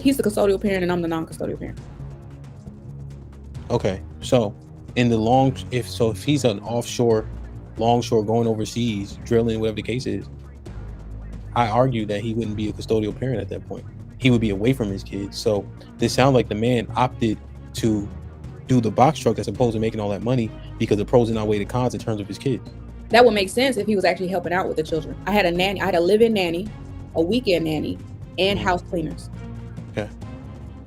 He's the custodial parent and I'm the non-custodial parent. Okay, so in the long, if he's an offshore, longshore going overseas, drilling, whatever the case is, I argue that he wouldn't be a custodial parent at that point. He would be away from his kids. So this sounds like the man opted to do the box truck as opposed to making all that money because the pros and outweigh the cons in terms of his kids. That would make sense if he was actually helping out with the children. I had a nanny, I had a live-in nanny, a weekend nanny, and house cleaners. Okay.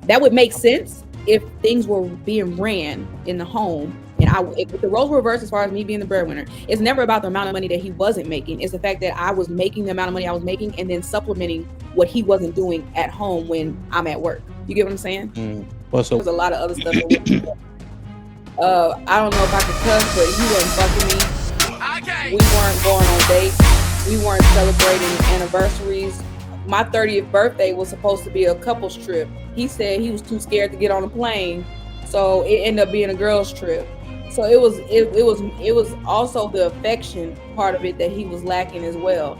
That would make sense if things were being ran in the home. And if the roles were reversed as far as me being the breadwinner, it's never about the amount of money that he wasn't making. It's the fact that I was making the amount of money I was making and then supplementing what he wasn't doing at home when I'm at work. You get what I'm saying? Well, so there's a lot of other stuff. I don't know if I could cuss, but he wasn't fucking me. Okay. We weren't going on dates. We weren't celebrating anniversaries. My 30th birthday was supposed to be a couple's trip. He said he was too scared to get on a plane, so it ended up being a girls' trip. So it was also the affection part of it that he was lacking as well.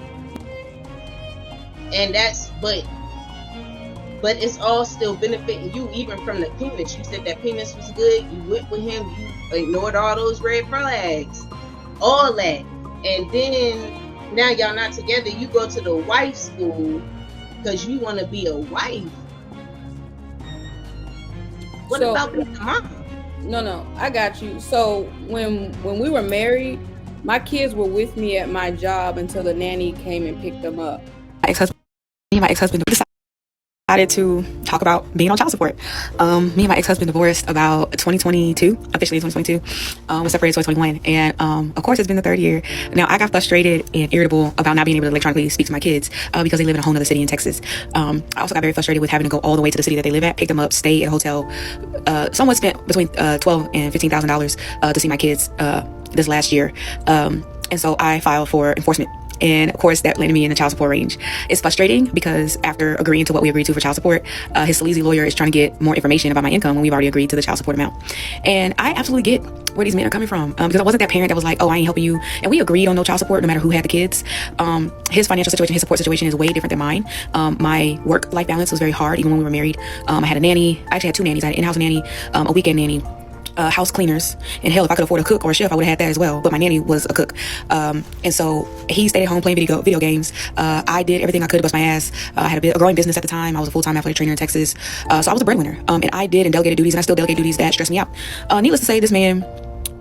And that's but it's all still benefiting you, even from the penis. You said that penis was good. You went with him. You ignored all those red flags, all that, and then now y'all not together. You go to the wife school because you want to be a wife. What about being a mom? No, I got you. So when we were married, my kids were with me at my job until the nanny came and picked them up. My ex-husband decided to talk about being on child support. Me and my ex-husband divorced about 2022, officially 2022. We separated 2021, and of course it's been the third year. Now I got frustrated and irritable about not being able to electronically speak to my kids because they live in a whole other city in Texas. I also got very frustrated with having to go all the way to the city that they live at, pick them up, stay at a hotel. Someone spent between $12,000 and $15,000 to see my kids this last year, and so I filed for enforcement. And of course, that landed me in the child support range. It's frustrating because after agreeing to what we agreed to for child support, his sleazy lawyer is trying to get more information about my income when we've already agreed to the child support amount. And I absolutely get where these men are coming from because I wasn't that parent that was like, oh, I ain't helping you. And we agreed on no child support no matter who had the kids. His financial situation, his support situation is way different than mine. My work-life balance was very hard even when we were married. I had a nanny. I actually had two nannies. I had an in-house nanny, a weekend nanny, house cleaners, and hell, if I could afford a cook or a chef, I would have had that as well. But my nanny was a cook, and so he stayed at home playing video games. I did everything I could to bust my ass. I had a growing business at the time. I was a full-time athletic trainer in Texas, so I was a breadwinner. And I did and delegated duties, and I still delegate duties that stress me out. Needless to say, this man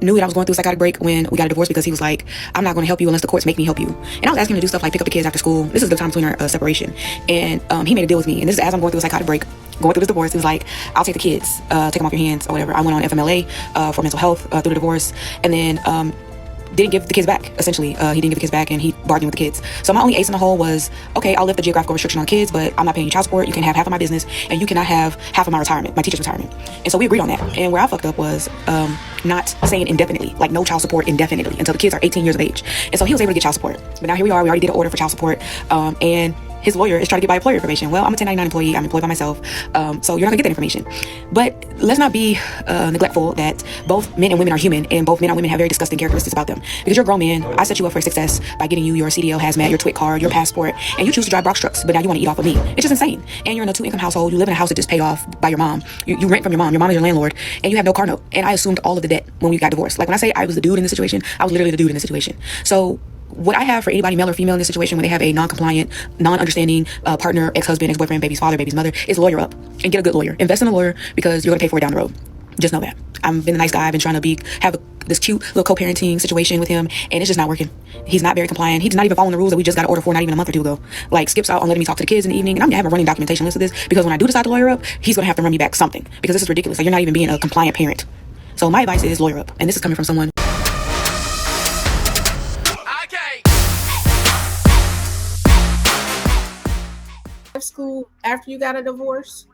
knew that I was going through a psychotic break when we got a divorce because he was like, I'm not going to help you unless the courts make me help you. And I was asking him to do stuff like pick up the kids after school. This is the time between our separation, and he made a deal with me. And this is as I'm going through a psychotic break, going through this divorce. It was like, I'll take the kids, take them off your hands or whatever. I went on FMLA for mental health through the divorce, and then didn't give the kids back, essentially. He didn't give the kids back, and he bargained with the kids. So my only ace in the hole was, okay, I'll lift the geographical restriction on kids, but I'm not paying you child support. You can have half of my business, and you cannot have half of my retirement, my teacher's retirement. And so we agreed on that. And where I fucked up was not saying indefinitely, like no child support indefinitely until the kids are 18 years of age. And so he was able to get child support. But now here we are. We already did an order for child support, and his lawyer is trying to get my employer information. Well, I'm a 1099 employee. I'm employed by myself. So you're not gonna get that information. But let's not be neglectful that both men and women are human, and both men and women have very disgusting characteristics about them. Because you're a grown man, I set you up for success by getting you your CDL, hazmat, your TWIC card, your passport, and you choose to drive box trucks, but now you want to eat off of me. It's just insane. And you're in a 2-income household. You live in a house that just paid off by your mom. You rent from your mom. Your mom is your landlord, and you have no car note. And I assumed all of the debt when we got divorced. Like when I say I was the dude in this situation, I was literally the dude in this situation. So what I have for anybody, male or female, in this situation when they have a non-compliant, non-understanding partner, ex-husband, ex-boyfriend, baby's father, baby's mother, is lawyer up and get a good lawyer. Invest in a lawyer because you're going to pay for it down the road. Just know that. I've been a nice guy. I've been trying to have this cute little co-parenting situation with him, and it's just not working. He's not very compliant. He's not even following the rules that we just got an order for not even a month or two ago. Like, skips out on letting me talk to the kids in the evening, and I'm going to have a running documentation list of this because when I do decide to lawyer up, he's going to have to run me back something because this is ridiculous. Like, you're not even being a compliant parent. So my advice is lawyer up, and this is coming from someone. School after you got a divorce?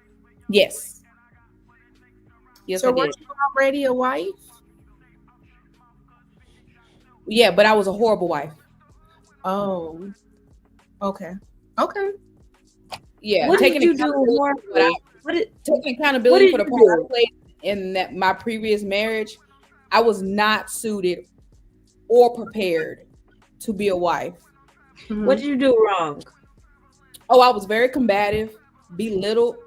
Yes. So weren't you already a wife? Yeah, but I was a horrible wife. Oh, okay. Yeah. What did you do? Taking accountability for the part I played in that my previous marriage, I was not suited or prepared to be a wife. Mm-hmm. What did you do wrong? Oh, I was very combative, belittled,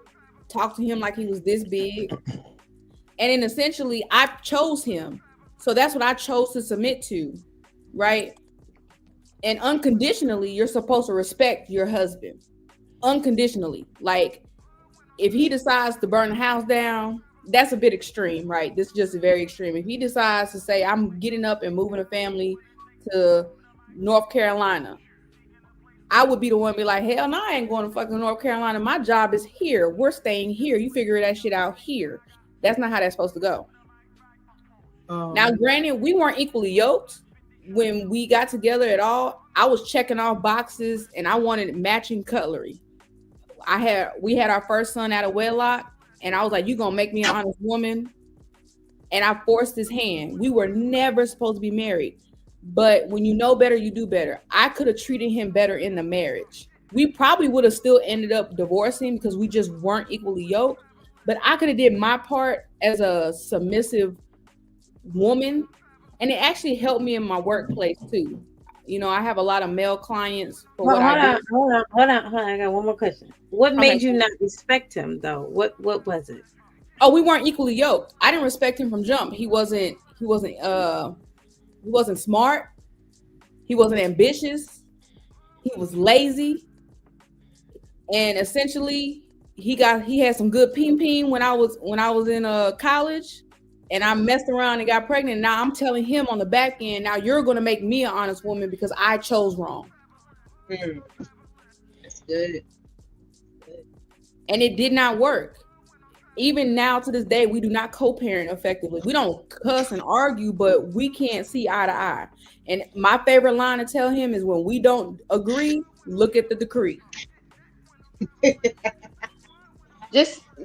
talk to him like he was this big. And then essentially I chose him. So that's what I chose to submit to, right? And unconditionally, you're supposed to respect your husband. Unconditionally. Like, if he decides to burn the house down, that's a bit extreme, right? This is just very extreme. If he decides to say, I'm getting up and moving a family to North Carolina, I would be the one to be like, hell no, I ain't going to fucking North Carolina. My job is here. We're staying here. You figure that shit out here. That's not how that's supposed to go. Now, granted, we weren't equally yoked when we got together at all. I was checking off boxes and I wanted matching cutlery. We had our first son out of wedlock, and I was like, you gonna make me an honest woman? And I forced his hand. We were never supposed to be married, but when you know better, you do better. I could have treated him better in the marriage. We probably would have still ended up divorcing because we just weren't equally yoked, but I could have did my part as a submissive woman, and it actually helped me in my workplace too. You know, I have a lot of male clients for what I do. Hold on. I got one more question. What made you not respect him though? What was it? Oh, we weren't equally yoked. I didn't respect him from jump. He wasn't smart. He wasn't ambitious. He was lazy. And essentially he had some good peen when I was in college. And I messed around and got pregnant. Now I'm telling him on the back end, now you're going to make me an honest woman because I chose wrong. That's good. And it did not work. Even now to this day, we do not co-parent effectively. We don't cuss and argue, but we can't see eye to eye. And my favorite line to tell him is, when we don't agree, look at the decree.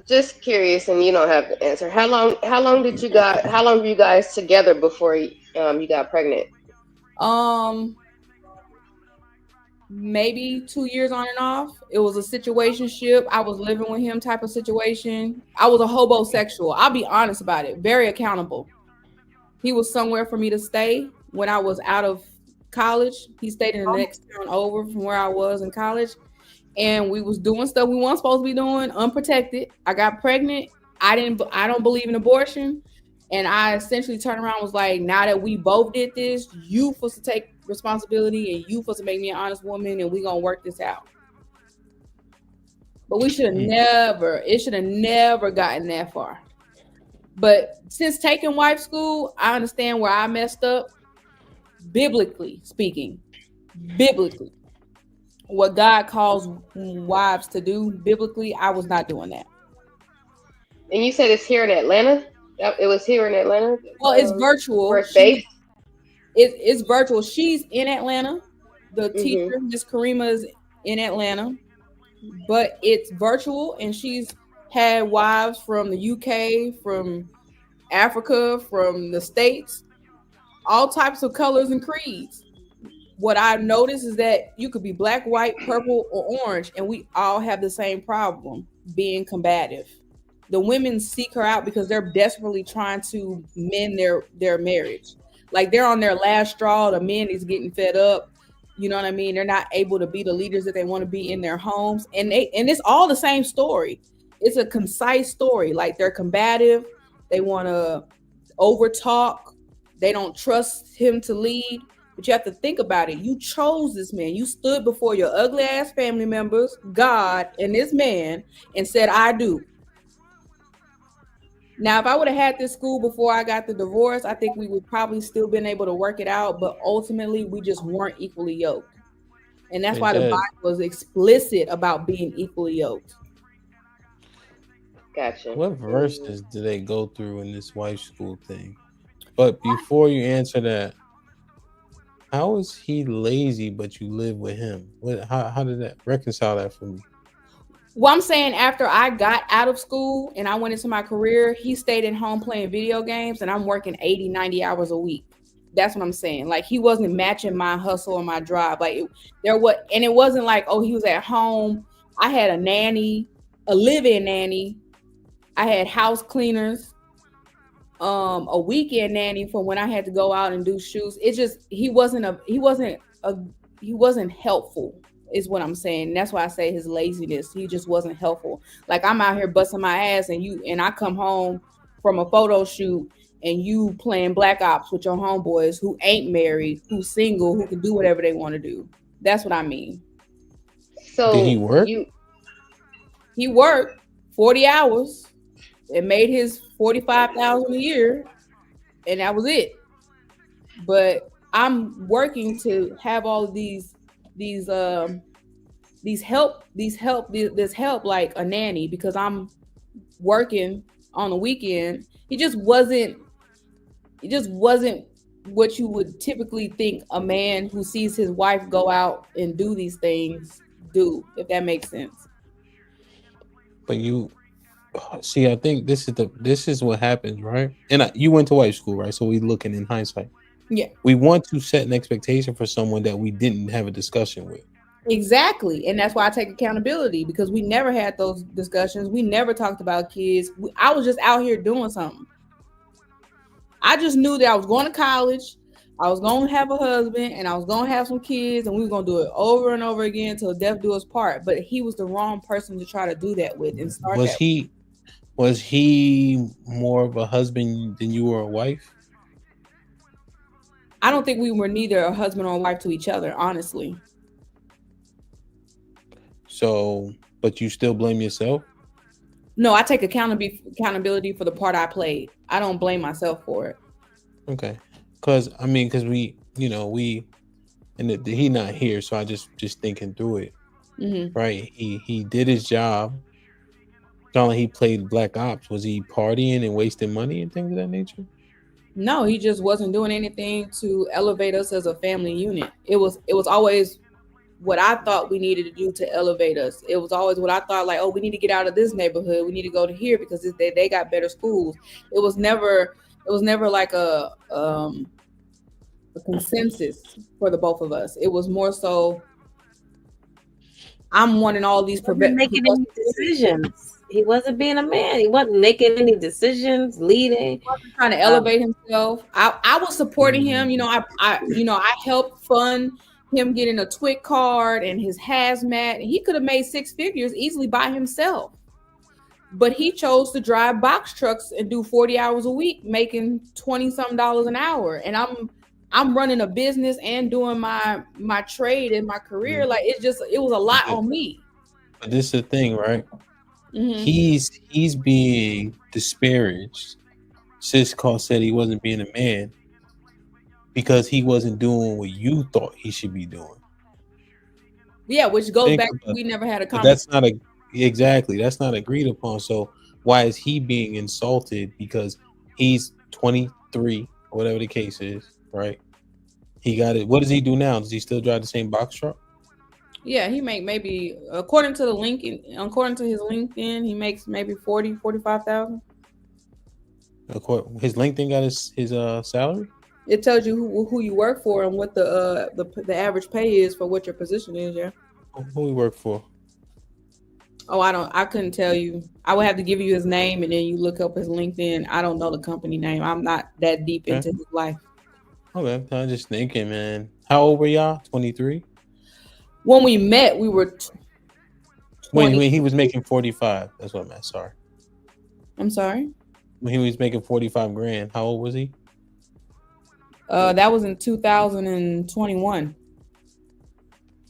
Just curious, and you don't have to answer. How long were you guys together before you got pregnant? Maybe 2 years on and off. It was a situationship. I was living with him type of situation. I was a hobosexual. I'll be honest about it. Very accountable. He was somewhere for me to stay when I was out of college. He stayed in the next town over from where I was in college. And we was doing stuff we weren't supposed to be doing, unprotected. I got pregnant. I don't believe in abortion. And I essentially turned around and was like, now that we both did this, you supposed to take responsibility and you supposed to make me an honest woman, and we gonna work this out. But it should have never gotten that far. But since taking wife school, I understand where I messed up. Biblically speaking, what God calls wives to do, biblically, I was not doing that. And you said it's here in Atlanta? It was here in Atlanta? Well, it's virtual. Where it's based? It's virtual. She's in Atlanta. The teacher, Miss Karima, is in Atlanta. But it's virtual, and she's had wives from the UK, from Africa, from the States, all types of colors and creeds. What I've noticed is that you could be black, white, purple, or orange, and we all have the same problem, being combative. The women seek her out because they're desperately trying to mend their marriage. Like, they're on their last straw. The men is getting fed up. You know what I mean? They're not able to be the leaders that they want to be in their homes. And it's all the same story. It's a concise story. Like, they're combative. They want to over talk. They don't trust him to lead. But you have to think about it. You chose this man. You stood before your ugly ass family members, God, and this man, and said, I do. Now, if I would have had this school before I got the divorce, I think we would probably still been able to work it out. But ultimately, we just weren't equally yoked. And that's why the Bible was explicit about being equally yoked. Gotcha. What verses do they go through in this wife school thing? But before you answer that, how is he lazy but you live with him? How did that reconcile that for me? Well, I'm saying after I got out of school and I went into my career, he stayed at home playing video games, and I'm working 80, 90 hours a week. That's what I'm saying. Like, he wasn't matching my hustle or my drive. Like, it wasn't like, oh, he was at home. I had a nanny, a live-in nanny. I had house cleaners, a weekend nanny for when I had to go out and do shoots. It's just he wasn't helpful. is what I'm saying. That's why I say his laziness. He just wasn't helpful. Like I'm out here busting my ass, and I come home from a photo shoot, and you playing Black Ops with your homeboys who ain't married, who's single, who can do whatever they want to do. That's what I mean. So did he work? He worked 40 hours and made his 45,000 a year, and that was it. But I'm working to have all of these this help like a nanny because I'm working on the weekend. It just wasn't what you would typically think a man who sees his wife go out and do these things do, if that makes sense. But you see, I think this is what happens, right? And you went to white school, right? So we looking in hindsight. Yeah. We want to set an expectation for someone that we didn't have a discussion with. Exactly. And that's why I take accountability, because we never had those discussions. We never talked about kids. I was just out here doing something. I just knew that I was going to college, I was going to have a husband, and I was going to have some kids, and we were going to do it over and over again until death do us part. But he was the wrong person to try to do that with and start Was that. Was he more of a husband than you were a wife? I don't think we were neither a husband or a wife to each other, honestly. So, but you still blame yourself? No, I take accountability for the part I played. I don't blame myself for it. Okay. Because we, and he not here, so I just thinking through it. Mm-hmm. Right? He did his job. It's not like he played Black Ops. Was he partying and wasting money and things of that nature? No, he just wasn't doing anything to elevate us as a family unit. It was always what I thought we needed to do to elevate us. It was always what I thought, like, oh, we need to get out of this neighborhood. We need to go to here because they got better schools. It was never like a consensus for the both of us. It was more so I'm wanting all these making any decisions. He wasn't being a man. He wasn't making any decisions, leading. He wasn't trying to elevate himself. I was supporting him. I helped fund him getting a TWIC card and his hazmat. And he could have made 6 figures easily by himself. But he chose to drive box trucks and do 40 hours a week, making $20-something an hour. And I'm running a business and doing my trade and my career. Like it was a lot on me. But this is the thing, right? Mm-hmm. He's being disparaged. Sis Call said he wasn't being a man because he wasn't doing what you thought he should be doing. Yeah, which goes back to we never had a conversation. That's not agreed upon. So why is he being insulted because he's 23 or whatever the case is, right? He got it. What does he do now? Does he still drive the same box truck? Yeah, he make maybe according to his LinkedIn, he makes maybe 45,000. His LinkedIn got his salary. It tells you who you work for and what the average pay is for what your position is. Yeah. Who he work for? Oh, I couldn't tell you. I would have to give you his name and then you look up his LinkedIn. I don't know the company name. I'm not that deep into his life. Okay, I'm just thinking, man. How old were y'all? 23. When we met, we were 20. When he was making 45. That's what I meant. Sorry. I'm sorry. When he was making 45 grand, how old was he? That was in 2021.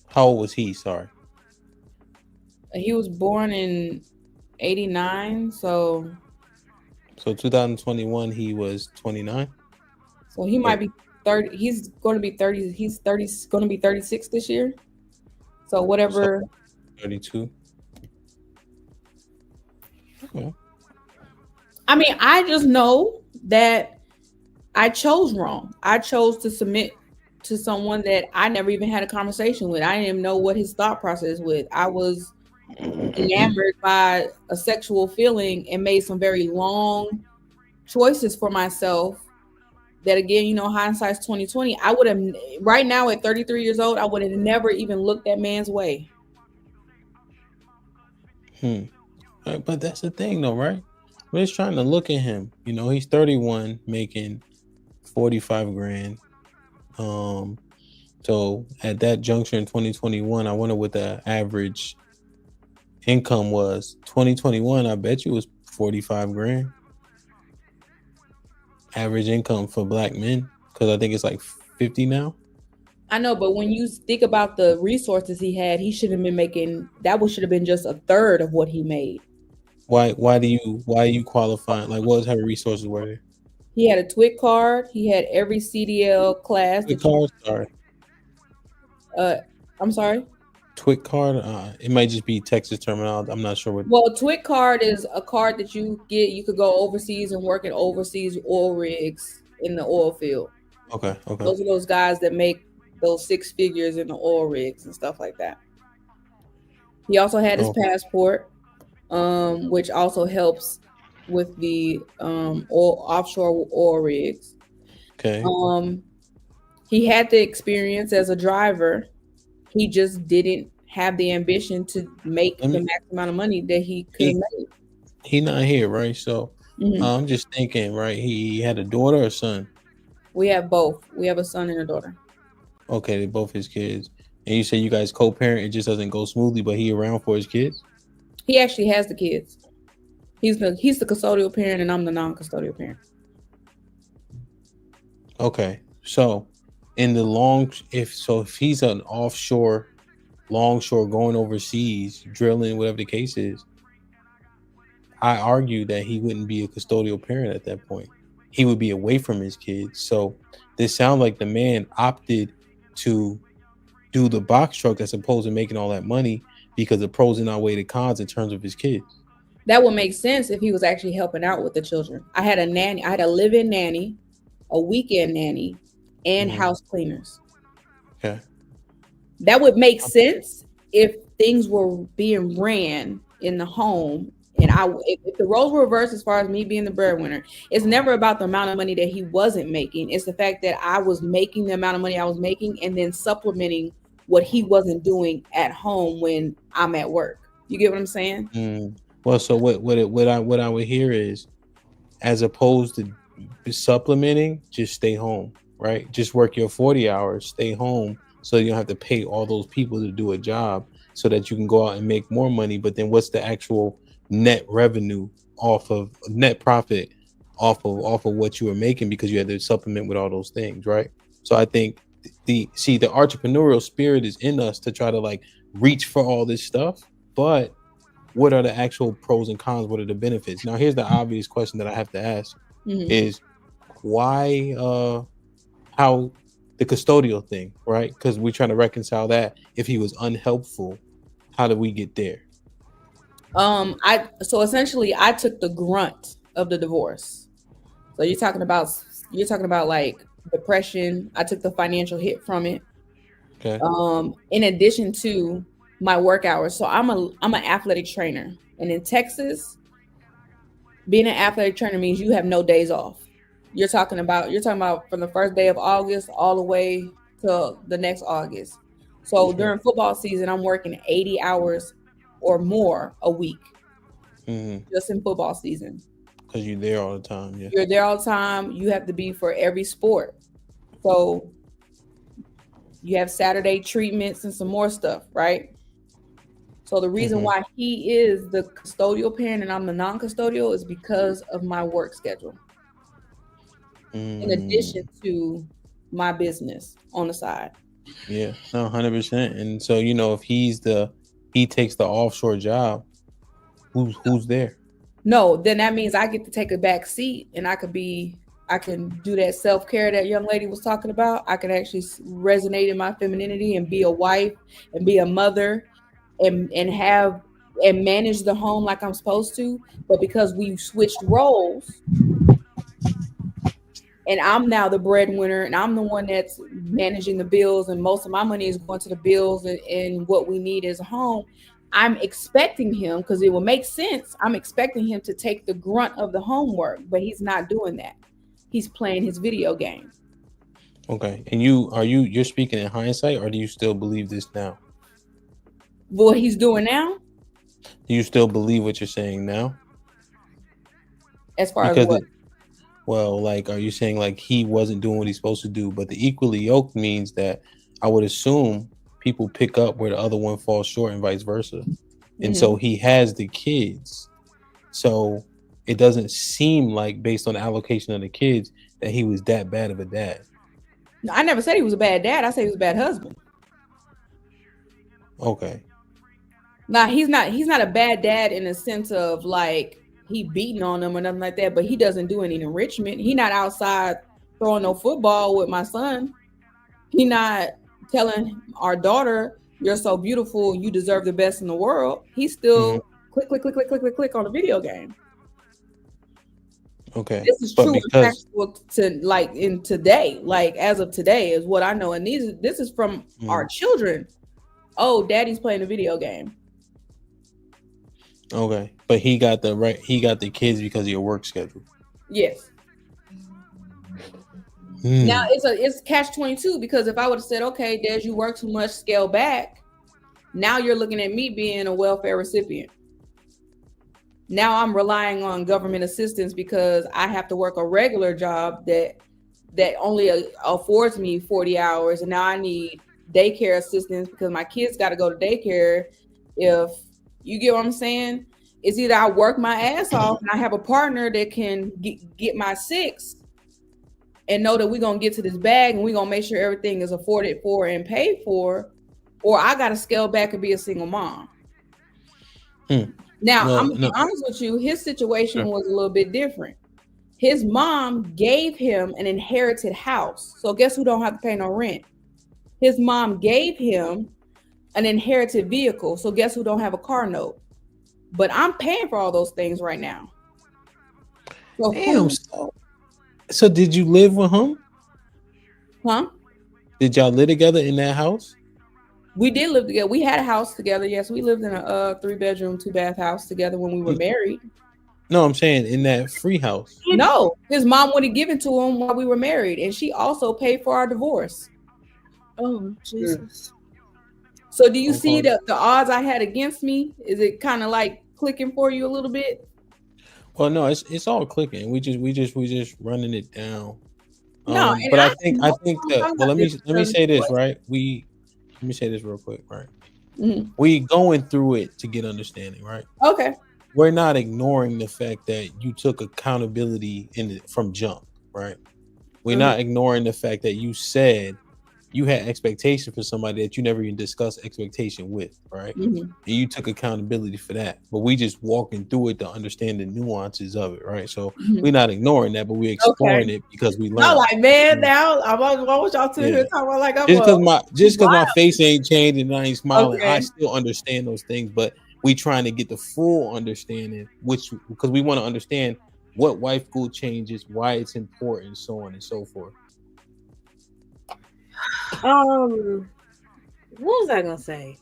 How old was he? Sorry. He was born in 89, so 2021 he was 29. So he might be 30. He's going to be 30. He's 30. Going to be 36 this year. So whatever. 32. Okay. I mean, I just know that I chose wrong. I chose to submit to someone that I never even had a conversation with. I didn't even know what his thought process was. I was enamored by a sexual feeling and made some very long choices for myself. That again, hindsight's 2020. I would have right now at 33 years old, I would have never even looked that man's way. But that's the thing, though, right? We're just trying to look at him. He's 31, making 45 grand. So at that juncture in 2021, I wonder what the average income was. 2021, I bet you it was 45 grand. Average income for black men, because I think it's like 50 now. I know, but when you think about the resources he had, he should have been making that. Should have been just a third of what he made. Why are you qualifying? Like, what type of resources were there? He had a TWIC card. He had every CDL class. TWIC card, sorry. I'm sorry. TWIC card. It might just be Texas terminology. I'm not sure what. Well, TWIC card is a card that you get. You could go overseas and work in overseas oil rigs in the oil field. Okay. Those are those guys that make those 6 figures in the oil rigs and stuff like that. He also had his passport, which also helps with the offshore oil rigs. Okay. He had the experience as a driver. He just didn't have the ambition to make the max amount of money that he could have made. He not here, right? So I'm just thinking, right? He had a daughter or son? We have both. We have a son and a daughter. Okay, they're both his kids. And you say you guys co-parent, it just doesn't go smoothly, but he around for his kids? He actually has the kids. He's the custodial parent and I'm the non-custodial parent. Okay. So in the if he's an offshore, longshore going overseas, drilling, whatever the case is, I argue that he wouldn't be a custodial parent at that point. He would be away from his kids. So this sounds like the man opted to do the box truck as opposed to making all that money because the pros and outweigh the cons in terms of his kids. That would make sense if he was actually helping out with the children. I had a nanny. I had a live-in nanny, a weekend nanny, and house cleaners. Okay. That would make sense if things were being ran in the home. And if the roles were reversed as far as me being the breadwinner, it's never about the amount of money that he wasn't making. It's the fact that I was making the amount of money I was making and then supplementing what he wasn't doing at home when I'm at work. You get what I'm saying? Well, so what I would hear is, as opposed to supplementing, just stay home, right? Just work your 40 hours, stay home, so you don't have to pay all those people to do a job, so that you can go out and make more money. But then, what's the actual net revenue net profit off of what you were making, because you had to supplement with all those things, right? So I think the entrepreneurial spirit is in us to try to like reach for all this stuff, but what are the actual pros and cons? What are the benefits? Now, here's the obvious question that I have to ask is why, how the custodial thing, right? Because we're trying to reconcile that. If he was unhelpful, how did we get there? So essentially I took the grunt of the divorce. So you're talking about like depression. I took the financial hit from it. Okay. In addition to my work hours. So I'm an athletic trainer. And in Texas, being an athletic trainer means you have no days off. You're talking about from the first day of August all the way to the next August. So during football season, I'm working 80 hours or more a week, just in football season. Because you're there all the time. Yeah. You're there all the time. You have to be for every sport. So you have Saturday treatments and some more stuff, right? So the reason why he is the custodial parent and I'm the non-custodial is because of my work schedule. In addition to my business on the side. Yeah, no, 100%. And so, if he takes the offshore job, who's there? No, then that means I get to take a back seat and I can do that self-care that young lady was talking about. I can actually resonate in my femininity and be a wife and be a mother and manage the home like I'm supposed to. But because we switched roles and I'm now the breadwinner and I'm the one that's managing the bills and most of my money is going to the bills and what we need as a home, I'm expecting him, because it will make sense, I'm expecting him to take the grunt of the homework, but he's not doing that. He's playing his video game. Okay. And you're speaking in hindsight, or do you still believe this now? What he's doing now? Do you still believe what you're saying now? As far as what? Well, like, are you saying like he wasn't doing what he's supposed to do? But the equally yoked means that I would assume people pick up where the other one falls short and vice versa. And Mhm. so he has the kids. So it doesn't seem like, based on the allocation of the kids, that he was that bad of a dad. No, I never said he was a bad dad. I said he was a bad husband. Okay. Now he's not a bad dad in the sense of like he beating on them or nothing like that, but he doesn't do any enrichment. He not outside throwing no football with my son. He not telling our daughter, "You're so beautiful, you deserve the best in the world." He's still click on a video game. Okay. This is But true because to like in today, like as of today is what I know. And this is from our children. Oh, daddy's playing a video game. Okay. But he got the kids because of your work schedule. Yes. Now it's catch-22 because if I would have said, okay, Des, you work too much, scale back. Now you're looking at me being a welfare recipient. Now I'm relying on government assistance because I have to work a regular job that only affords me 40 hours. And now I need daycare assistance because my kids got to go to daycare. If you get what I'm saying, it's either I work my ass off and I have a partner that can get my 6 and know that we're going to get to this bag and we're going to make sure everything is afforded for and paid for, or I got to scale back and be a single mom. Now, I'm going to be honest with you, his situation was a little bit different. His mom gave him an inherited house. So guess who don't have to pay no rent? His mom gave him an inherited vehicle. So guess who don't have a car note? But I'm paying for all those things right now. So damn. So did you live with him? Huh? Did y'all live together in that house? We did live together. We had a house together. Yes, we lived in a 3-bedroom, 2-bath house together when we were married. No, I'm saying in that free house. No, his mom wouldn't give it to him while we were married, and she also paid for our divorce. Oh, Jesus. So do you see the odds I had against me? Is it kind of like clicking for you a little bit? Well, no, it's all clicking. We just running it down. No, but I think that. Well, let me say this, right? Let me say this real quick, right? Mm-hmm. We going through it to get understanding, right? Okay. We're not ignoring the fact that you took accountability from jump, right? We're not ignoring the fact that you said you had expectation for somebody that you never even discussed expectation with, right? And you took accountability for that. But we just walking through it to understand the nuances of it, right? So we're not ignoring that, but we're exploring it because we learned. No, like, man, now I want y'all to hear talking about like I'm just because my face ain't changed and I ain't smiling, Okay. I still understand those things, but we trying to get the full understanding, because we want to understand what wife school changes, why it's important, so on and so forth. What was I gonna say?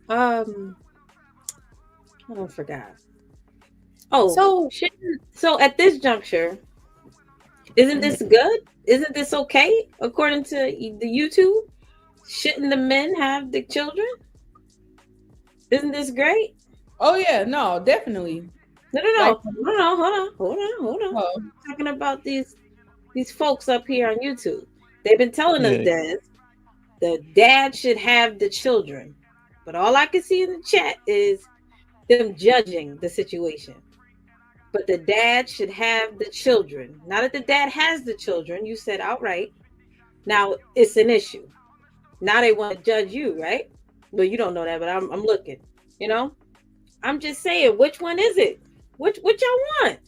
I forgot. Oh, so at this juncture, isn't this good? Isn't this okay according to the YouTube? Shouldn't the men have the children? Isn't this great? Oh yeah, no, definitely. No. Hold on. Oh. I'm talking about these folks up here on YouTube. They've been telling us that the dad should have the children, but all I can see in the chat is them judging the situation. But the dad should have the children. Now that the dad has the children, you said outright, now it's an issue. Now they want to judge you, right? Well, you don't know that, but I'm looking. You know, I'm just saying, which one is it? What y'all want?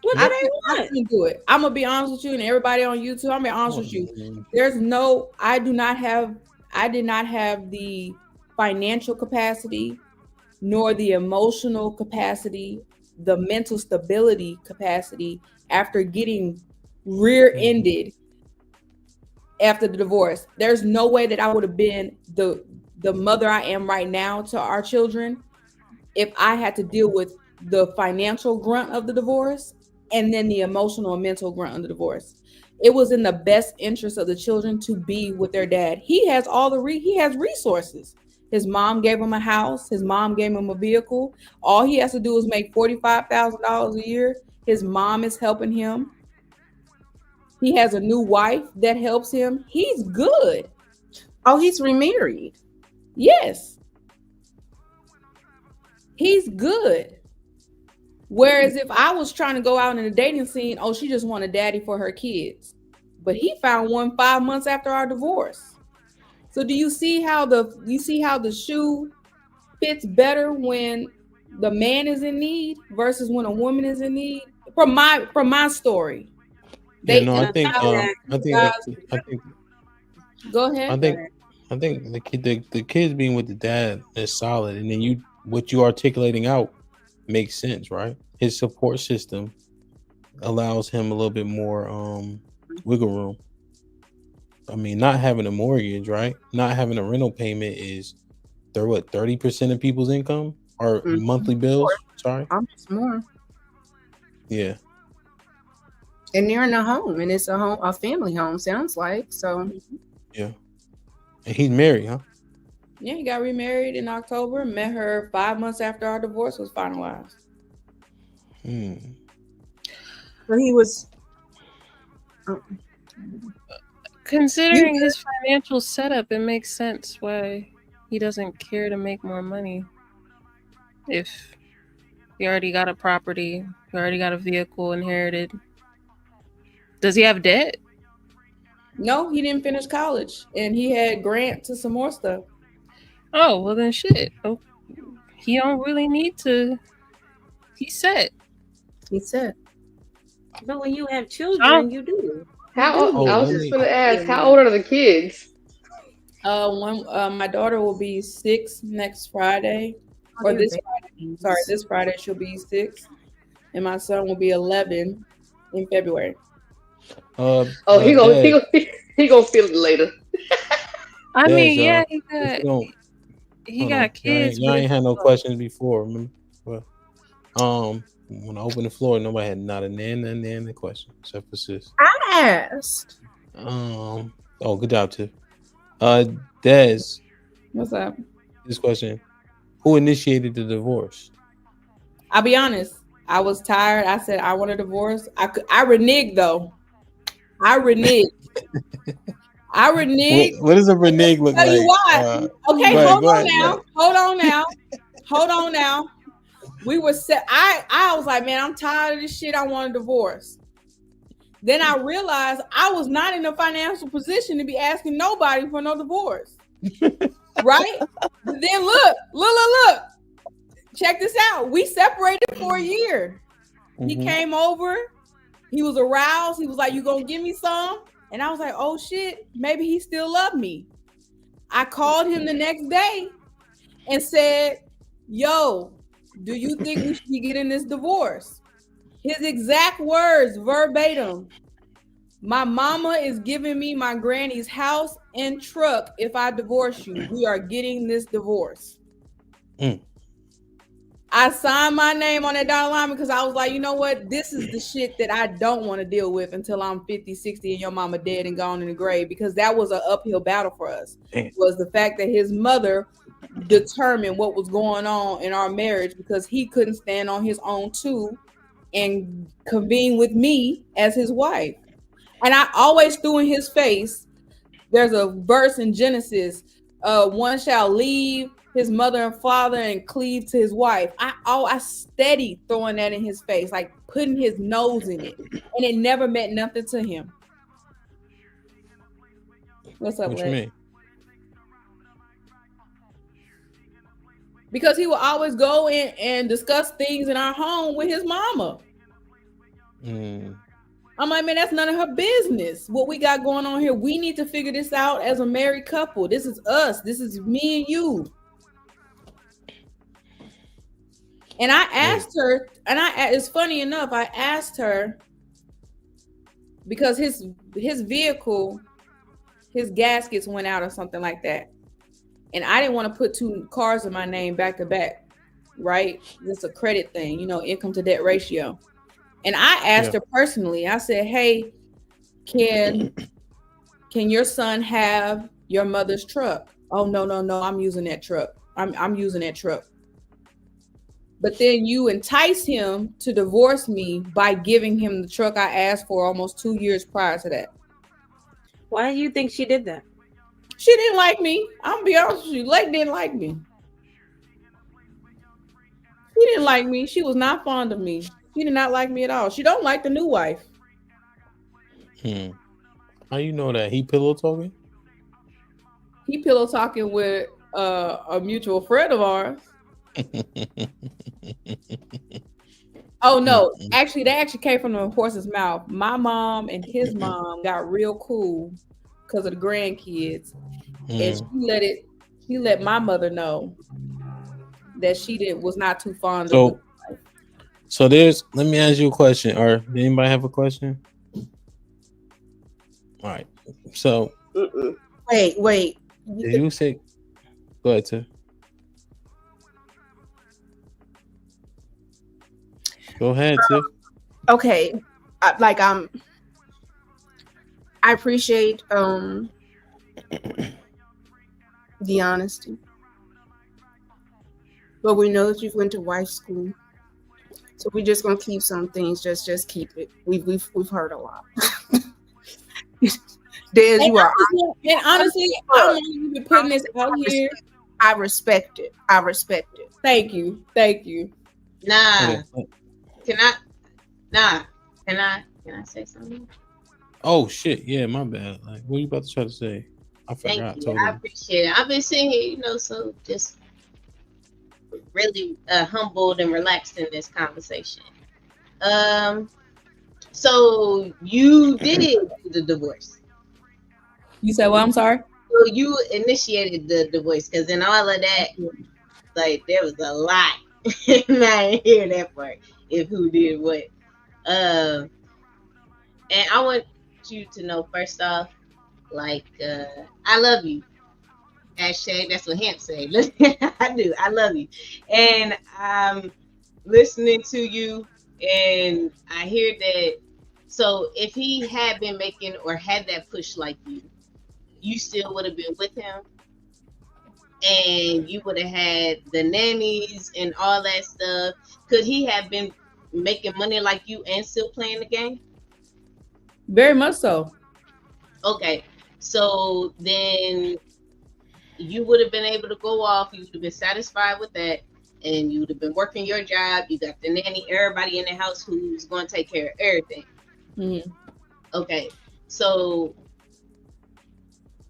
What do they want? I can do it. I'm gonna be honest with you, and everybody on YouTube. I'm gonna be honest with you. I did not have the financial capacity, nor the emotional capacity, the mental stability capacity after getting rear-ended after the divorce. There's no way that I would have been the mother I am right now to our children if I had to deal with the financial grunt of the divorce and then the emotional and mental grunt of the divorce. It was in the best interest of the children to be with their dad. He has he has resources. His mom gave him a house. His mom gave him a vehicle. All he has to do is make $45,000 a year. His mom is helping him. He has a new wife that helps him. He's good. Oh, he's remarried. Yes. He's good. Whereas if I was trying to go out in the dating scene, oh, she just want a daddy for her kids. But he found one 5 months after our divorce. So do you see how the shoe fits better when the man is in need versus when a woman is in need? From my story. I think go ahead. I think the kids being with the dad is solid, and then what you articulating out makes sense, right? His support system allows him a little bit more wiggle room. I mean, not having a mortgage, right? Not having a rental payment is 30% of people's income or monthly bills. Sorry, almost more. Yeah. And they're in a home, and it's a family home. Sounds like so. Yeah. And he's married, huh? Yeah, he got remarried in October. Met her 5 months after our divorce was finalized. So he was. Considering his financial setup, it makes sense why he doesn't care to make more money. If he already got a property, he already got a vehicle inherited. Does he have debt? No, he didn't finish college, and he had grant to some more stuff. Oh, well then shit. Oh, he don't really need to. He's set. He's set. But when you have children, you do. I was just going to ask, how old are the kids? My daughter will be 6 next Friday, or this Friday. Sorry, this Friday she'll be 6, and my son will be 11 in February. He gonna feel it later. I mean, yeah, he got kids. Y'all ain't had no questions before, remember? Well, when I opened the floor, nobody had not a nana question except for sis. I asked. Good job, Tiff. Des. What's up? This question: who initiated the divorce? I'll be honest. I was tired. I said I want a divorce. I reneged though. I reneged. What does a renege look like? Tell you why. Okay, hold on now. We were set. I was like, man, I'm tired of this shit. I want a divorce. Then I realized I was not in a financial position to be asking nobody for no divorce. Right? Then look. Check this out. We separated for a year. He came over. He was aroused. He was like, you gonna give me some? And I was like, oh shit, maybe he still loved me. I called him the next day and said, yo, do you think we should be getting this divorce? His exact words, verbatim. My mama is giving me my granny's house and truck if I divorce you. We are getting this divorce. I signed my name on that dotted line because I was like, you know what? This is the shit that I don't want to deal with until I'm 50, 60 and your mama dead and gone in the grave, because that was an uphill battle for us. Was the fact that his mother determined what was going on in our marriage because he couldn't stand on his own too and convene with me as his wife. And I always threw in his face, there's a verse in Genesis, one shall leave his mother and father and cleave to his wife. I steady throwing that in his face, like putting his nose in it, and it never meant nothing to him. What's up, What you mean? Because he would always go in and discuss things in our home with his mama. I'm like, man, that's none of her business. What we got going on here, we need to figure this out as a married couple. This is us. This is me and you. And I asked her, and it's funny enough, I asked her because his vehicle, his gaskets went out or something like that. And I didn't want to put 2 cars in my name back to back, right? It's a credit thing, income to debt ratio. And I asked her personally, I said, hey, can your son have your mother's truck? Oh, no, I'm using that truck. I'm using that truck. but then you entice him to divorce me by giving him the truck I asked for almost 2 years prior to that. Why do you think she did that? She didn't like me. I'm gonna be honest with you. Lake didn't like me. She didn't like me. She was not fond of me. She did not like me at all. She don't like the new wife. How you know that? He pillow talking? He pillow talking with a mutual friend of ours. Oh no, actually, they actually came from the horse's mouth. My mom and his mom got real cool because of the grandkids, and she let my mother know that she was not too fond of. So let me ask you a question. Or did anybody have a question? All right. So wait. Did you say? Go ahead, Tiff. Go ahead, Tiff. Okay, I appreciate the honesty, but we know that you've went to wife school, so we're just gonna keep some things. Just keep it. We've heard a lot. Des, you are. And honestly, I'm not even putting this out here. I respect it. Thank you. Nah. Can I say something? Oh shit! Yeah, my bad. Like, what are you about to try to say? I forgot. Thank you. Totally. I appreciate it. I've been sitting here, so just really humbled and relaxed in this conversation. So you did do the divorce. You said what? I'm sorry. So you initiated the divorce, because in all of that, like, there was a lot. And I didn't hear that part. If who did what. And I want you to know, first off, like, I love you. Hashtag, that's what HAMP said. I do. I love you. And I'm listening to you, and I hear that. So if he had been making or had that push like you still would have been with him, and you would have had the nannies and all that stuff. Could he have been making money like you and still playing the game? Very much so. Okay, so then you would have been able to go off. You would have been satisfied with that, and you would have been working your job. You got the nanny, everybody in the house who's going to take care of everything. Mm-hmm. Okay, so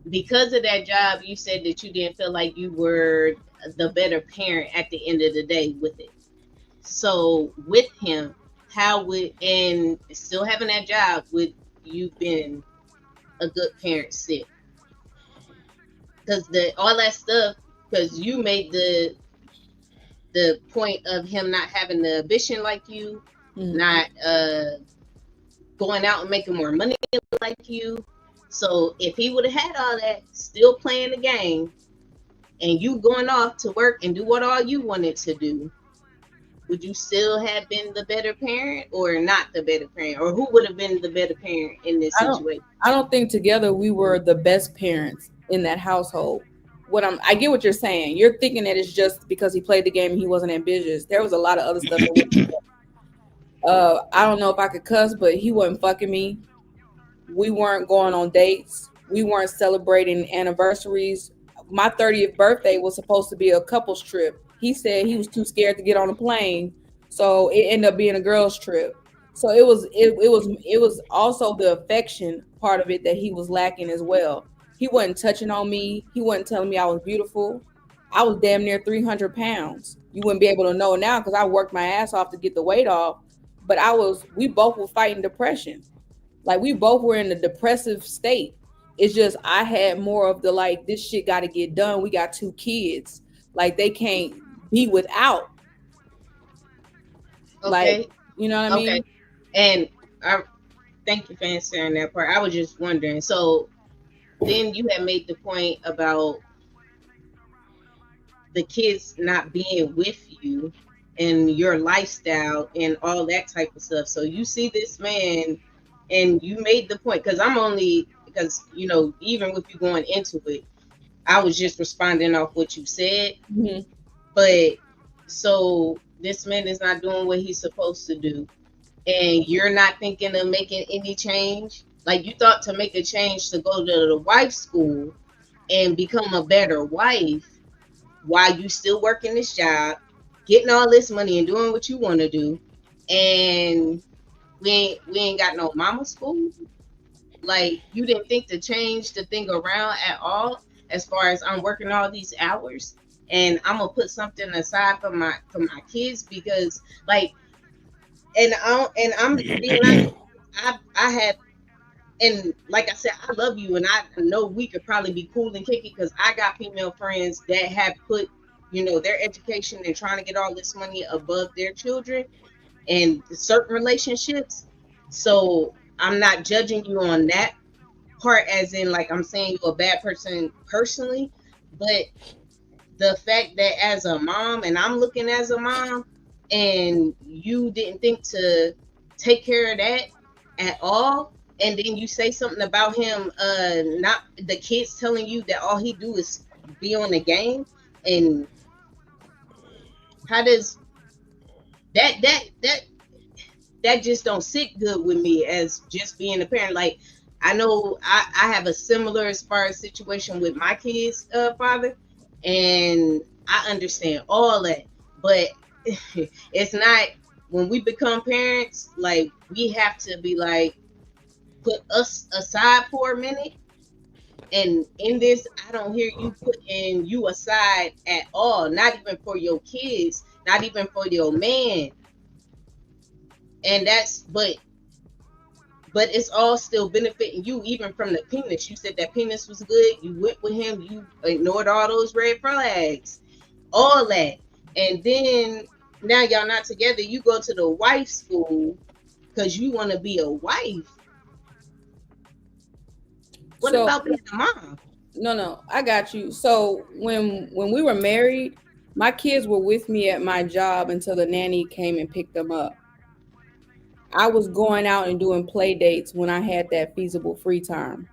because of that job, you said that you didn't feel like you were the better parent at the end of the day with it. So with him, and still having that job, would you been a good parent still? Because all that stuff, because you made the point of him not having the ambition like you, not going out and making more money like you. So if he would have had all that, still playing the game, and you going off to work and do what all you wanted to do, would you still have been the better parent or not the better parent? Or who would have been the better parent in this situation? I don't think together we were the best parents in that household. I get what you're saying. You're thinking that it's just because he played the game and he wasn't ambitious. There was a lot of other stuff. I don't know if I could cuss, but he wasn't fucking me. We weren't going on dates. We weren't celebrating anniversaries. My 30th birthday was supposed to be a couple's trip. He said he was too scared to get on a plane, so it ended up being a girls' trip. So it was also the affection part of it that he was lacking as well. He wasn't touching on me. He wasn't telling me I was beautiful. I was damn near 300 pounds. You wouldn't be able to know now because I worked my ass off to get the weight off. But we both were fighting depression. Like, we both were in a depressive state. It's just I had more of the, like, this shit got to get done. We got 2 kids. Like, they can't be without. Okay. Like, you know what I mean? And I thank you for answering that part. I was just wondering. So then you had made the point about the kids not being with you and your lifestyle and all that type of stuff. So you see this man, and you made the point, because even with you going into it, I was just responding off what you said. Mm-hmm. But so this man is not doing what he's supposed to do, and you're not thinking of making any change. Like, you thought to make a change to go to the wife school and become a better wife while you still working this job, getting all this money and doing what you want to do, and we ain't got no mama school. Like, you didn't think to change the thing around at all, as far as I'm working all these hours and I'm gonna put something aside for my kids, because like, and I'm being honest, I have, and like I said, I love you, and I know we could probably be cool and kick it, because I got female friends that have put, their education and trying to get all this money above their children and certain relationships. So I'm not judging you on that part, as in like I'm saying you're a bad person personally, but the fact that as a mom, and I'm looking as a mom, and you didn't think to take care of that at all, and then you say something about him, not the kids telling you that all he do is be on the game, and how does that just don't sit good with me as just being a parent. Like, I know I have a similar as far as situation with my kids' father, and I understand all that, but it's not, when we become parents, like, we have to be like, put us aside for a minute. And in this, I don't hear you putting you aside at all, not even for your kids, not even for your man. And that's, but it's all still benefiting you, even from the penis. You said that penis was good. You went with him. You ignored all those red flags, all that. And then now y'all not together. You go to the wife school because you want to be a wife. What about being a mom? No, I got you. So when we were married, my kids were with me at my job until the nanny came and picked them up. I was going out and doing play dates when I had that feasible free time.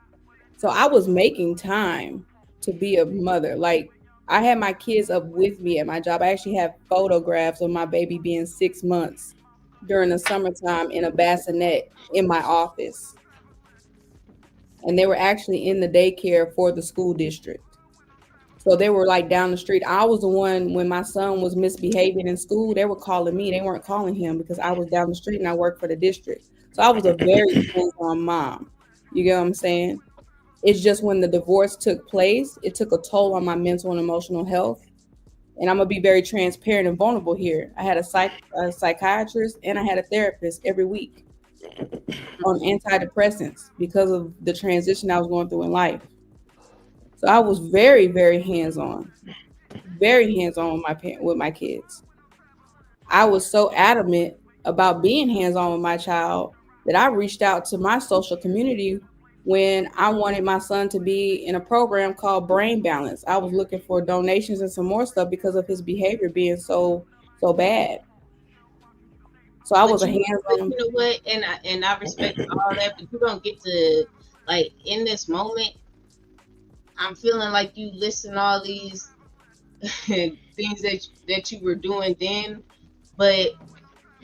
So I was making time to be a mother. Like, I had my kids up with me at my job. I actually have photographs of my baby being 6 months during the summertime in a bassinet in my office. And they were actually in the daycare for the school district. So they were like down the street. I was the one, when my son was misbehaving in school, they were calling me. They weren't calling him because I was down the street and I worked for the district. So I was a very hands-on mom. You get what I'm saying? It's just when the divorce took place, it took a toll on my mental and emotional health. And I'm going to be very transparent and vulnerable here. I had a psychiatrist and I had a therapist every week on antidepressants because of the transition I was going through in life. So I was very, very hands-on with my kids. I was so adamant about being hands-on with my child that I reached out to my social community when I wanted my son to be in a program called Brain Balance. I was looking for donations and some more stuff because of his behavior being so bad. So I was a hands-on. You know what? And I respect all that, but you don't get to, like, in this moment, I'm feeling like you listen all these things that you were doing then, but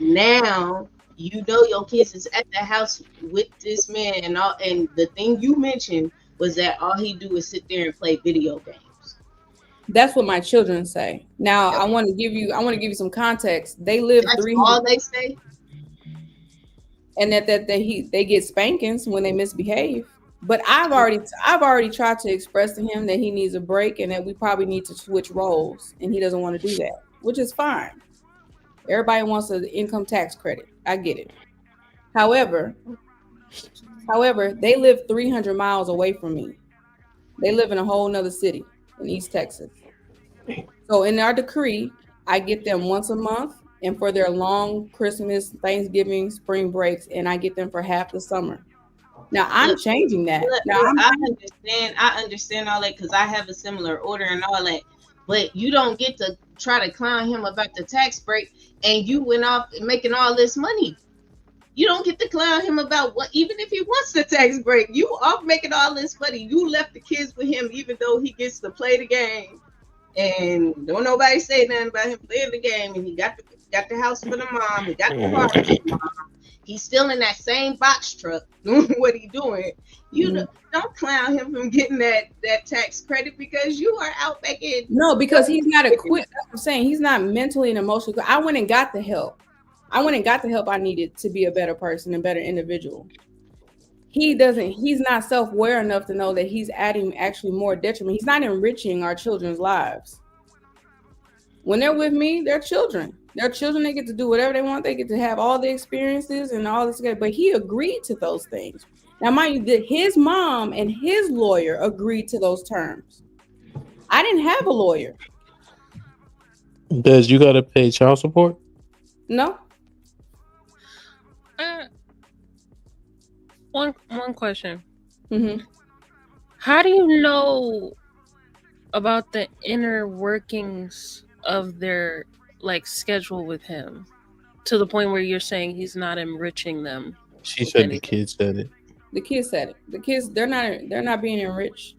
now you know your kids is at the house with this man, and the thing you mentioned was that all he do is sit there and play video games. That's what my children say. Now, I want to give you some context. They live That's all they say, and that they get spankings when they misbehave. But I've already tried to express to him that he needs a break and that we probably need to switch roles, and he doesn't want to do that, which is fine. Everybody wants an income tax credit. I get it. However, they live 300 miles away from me. They live in a whole nother city in East Texas. So in our decree, I get them once a month, and for their long Christmas, Thanksgiving, spring breaks, and I get them for half the summer. Now I'm changing that. I understand all that because I have a similar order and all that. But you don't get to try to clown him about the tax break, and you went off making all this money. You don't get to clown him about what, even if he wants the tax break. You off making all this money. You left the kids with him, even though he gets to play the game. and don't nobody say nothing about him playing the game. And he got the house for the mom. He got the car for the mom. He's still in that same box truck doing what he doing. You don't clown him from getting that tax credit because you are out back in. No, because he's not equipped. That's what I'm saying. He's not mentally and emotionally. I went and got the help. I needed to be a better person and better individual. He's not self-aware enough to know that he's adding actually more detriment. He's not enriching our children's lives. When they're with me, they're children. They're children. They get to do whatever they want. They get to have all the experiences and all this. But he agreed to those things. Now, mind you, his mom and his lawyer agreed to those terms. I didn't have a lawyer. Does you got to pay child support? No. One question. Mm-hmm. How do you know about the inner workings of their schedule with him to the point where you're saying he's not enriching them? She said the kids said it. The kids said it. The kids, they're not being enriched.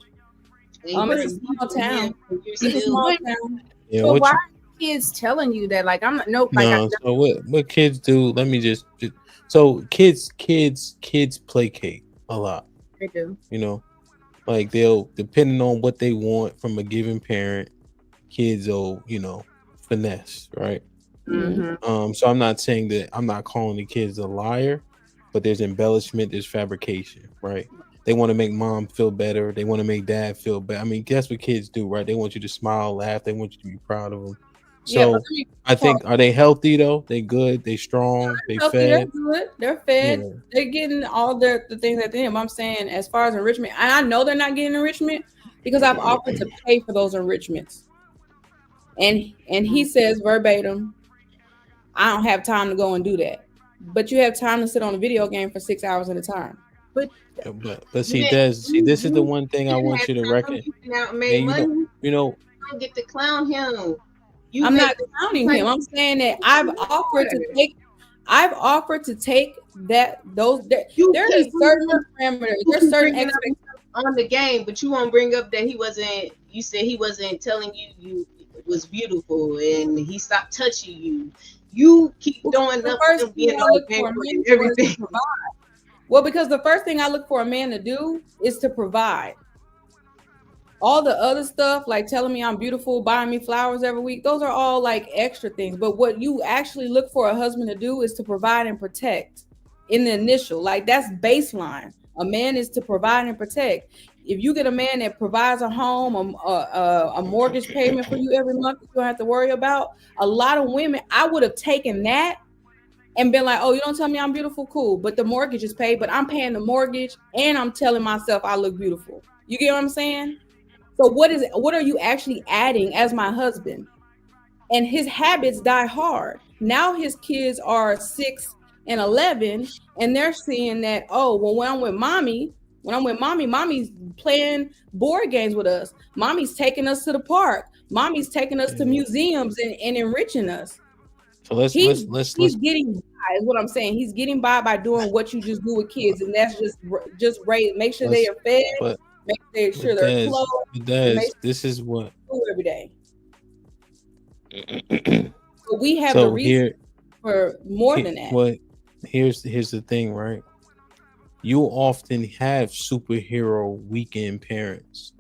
It's a small town. It's a small town. Yeah, so why are kids telling you that? Like, I'm no. Like, so what kids do? Let me just. So kids placate a lot. They do. You know, like they'll, depending on what they want from a given parent, kids will, finesse, right? Mm-hmm. So I'm not saying that, I'm not calling the kids a liar, but there's embellishment, there's fabrication, right? They want to make mom feel better. They want to make dad feel better. I mean, that's what kids do, right? They want you to smile, laugh. They want you to be proud of them. So I think, are they healthy though? They good? They strong? They healthy, fed? They're good. They're fed. Yeah. They're getting all the things that they. I'm saying, as far as enrichment, and I know they're not getting enrichment because I've offered to pay for those enrichments. And he says verbatim, I don't have time to go and do that. But you have time to sit on a video game for 6 hours at a time. But see, this is the one thing I want you to reckon. You don't get to clown him. I'm not clowning him. I'm saying that I've offered to take that those. There are certain parameters. There's certain expectations on the game, but you won't bring up that he wasn't. You said he wasn't telling you was beautiful, and he stopped touching you. You keep throwing up and being on the game and everything. Well, because the first thing I look for a man to do is to provide. All the other stuff, like telling me I'm beautiful, buying me flowers every week, those are all like extra things. But what you actually look for a husband to do is to provide and protect in the initial. Like, that's baseline. A man is to provide and protect. If you get a man that provides a home, a mortgage payment for you every month, you don't have to worry about. A lot of women, I would have taken that and been like, oh, you don't tell me I'm beautiful? Cool. But the mortgage is paid, but I'm paying the mortgage and I'm telling myself I look beautiful. You get what I'm saying? So what are you actually adding as my husband? And his habits die hard. Now his kids are 6 and 11, and they're seeing that, oh, well, when I'm with mommy, mommy's playing board games with us. Mommy's taking us to the park. Mommy's taking us to museums and enriching us. So let's getting by, is what I'm saying. He's getting by doing what you just do with kids, and that's just raise. Make sure they are fed. Make sure they're clothed. This is what every day. So we have the reason for more than that. What? Here's the thing, right? You often have superhero weekend parents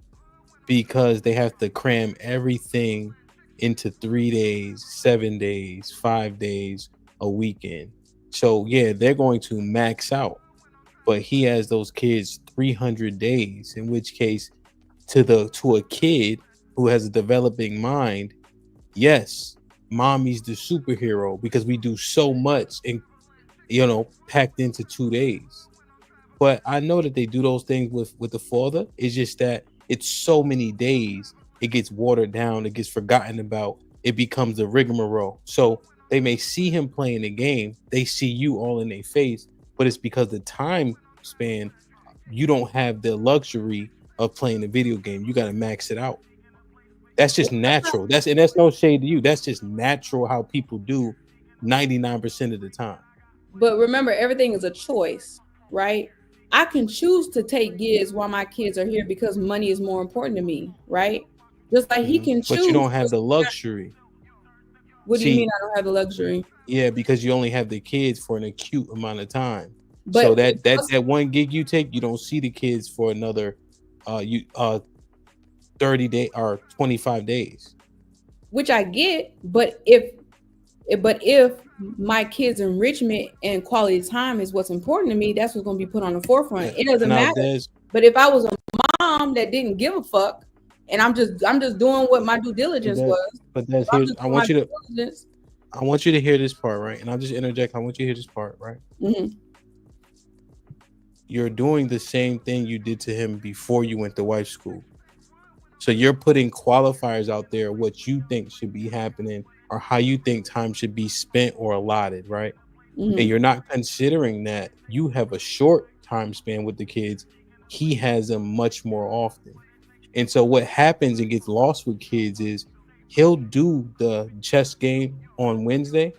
because they have to cram everything into 3 days, 7 days, 5 days, a weekend. So yeah, they're going to max out. But he has those kids 300 days, in which case to a kid who has a developing mind, yes, mommy's the superhero because we do so much and packed into 2 days. But I know that they do those things with the father. It's just that it's so many days, it gets watered down, it gets forgotten about, it becomes a rigmarole. So they may see him playing the game, they see you all in their face, but it's because the time span, you don't have the luxury of playing a video game. You got to max it out. That's just natural. That's no shade to you. That's just natural how people do 99% of the time. But remember, everything is a choice, right? I can choose to take gigs while my kids are here because money is more important to me, right? Just like he can choose. But you don't have the luxury. What do you mean I don't have the luxury? Yeah, because you only have the kids for an acute amount of time. But so that 1 gig you take, you don't see the kids for another 30 days or 25 days. Which I get, but if my kids' enrichment and quality time is what's important to me, that's what's going to be put on the forefront. It doesn't matter. But if I was a mom that didn't give a fuck, and I'm just doing what my due diligence was. But that's I want you to hear this part, right? And I'll just interject. I want you to hear this part, right? Mm-hmm. You're doing the same thing you did to him before you went to wife school. So you're putting qualifiers out there, what you think should be happening or how you think time should be spent or allotted, right? Mm-hmm. And you're not considering that you have a short time span with the kids. He has them much more often. And so what happens and gets lost with kids is he'll do the chess game on Wednesday,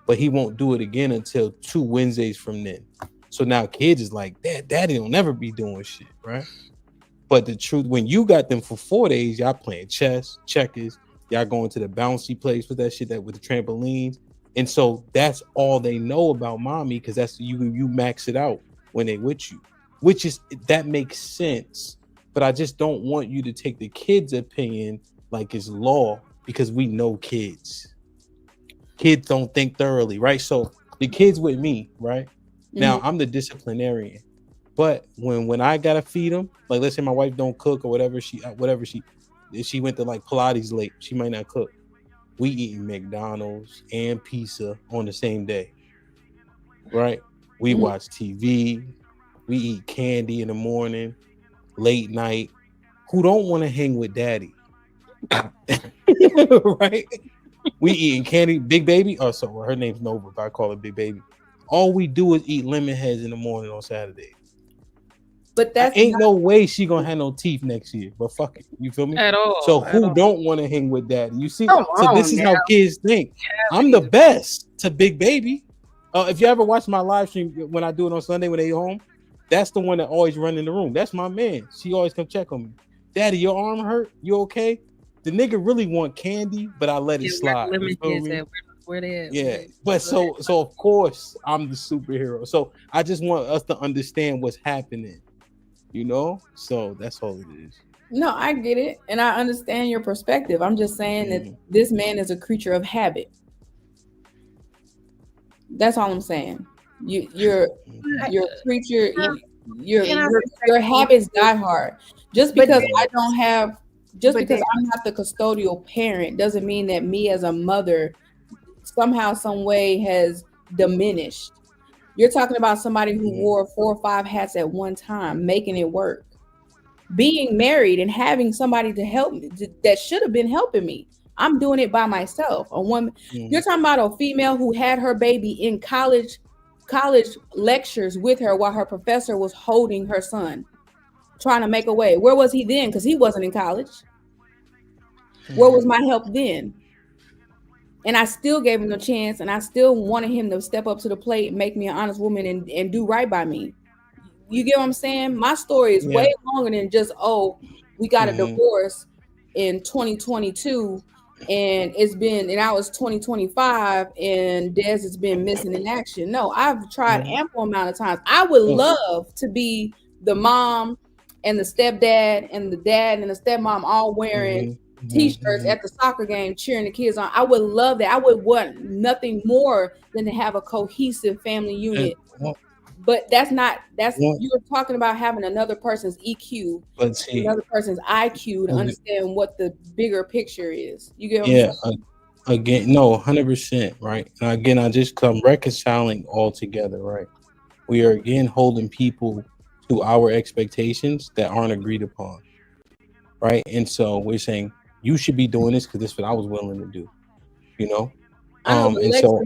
but he won't do it again until 2 Wednesdays from then. So now kids is like, daddy will never be doing shit, right? But the truth, when you got them for 4 days, y'all playing chess, checkers, y'all going to the bouncy place with that shit, that with the trampolines. And so that's all they know about mommy, because that's you max it out when they with you, which is, that makes sense. But I just don't want you to take the kids' opinion like it's law, because we know kids. Kids don't think thoroughly, right? So the kids with me, right? Mm-hmm. Now I'm the disciplinarian. But when I gotta feed them, like let's say my wife don't cook or whatever she went to like Pilates late, she might not cook. We eating McDonald's and pizza on the same day, right? We watch TV, we eat candy in the morning, late night. Who don't want to hang with daddy? Right? We eating candy, Big Baby. Oh, so her name's Nova, but I call her Big Baby. All we do is eat lemon heads in the morning on Saturday. But that ain't no way she gonna have no teeth next year. But fuck it, you feel me? At all. So who don't want to hang with daddy? You see? So this is how kids think. I'm the best to Big Baby. If you ever watch my live stream when I do it on Sunday when they home, that's the one that always run in the room. That's my man. She always come check on me. Daddy, your arm hurt? You okay? The nigga really want candy, but I let it slide. Where they at? Yeah, but so of course I'm the superhero. So I just want us to understand what's happening, you know. So that's all it is. No, I get it, and I understand your perspective. I'm just saying that this man is a creature of habit. That's all I'm saying. You're a creature. Your habits die hard. Just because I'm not the custodial parent doesn't mean that me as a mother somehow, some way has diminished. You're talking about somebody who wore 4 or 5 hats at one time, making it work. Being married and having somebody to help me that should have been helping me. I'm doing it by myself. A woman, you're talking about a female who had her baby in college lectures with her while her professor was holding her son, trying to make a way. Where was he then? Because he wasn't in college. Where was my help then? And I still gave him a chance, and I still wanted him to step up to the plate and make me an honest woman and do right by me. You get what I'm saying? My story is way longer than just, we got a divorce in 2022, and now it's 2025, and Des has been missing in action. No, I've tried ample amount of times. I would love to be the mom and the stepdad and the dad and the stepmom all wearing T-shirts at the soccer game cheering the kids on. I would love that. I would want nothing more than to have a cohesive family unit. But you're talking about having another person's EQ, another person's IQ to understand what the bigger picture is. You get what I'm saying? Again, no, 100%, right? And again, I just come reconciling all together, right? We are again holding people to our expectations that aren't agreed upon, right? And so we're saying you should be doing this because this is what I was willing to do, you know. And so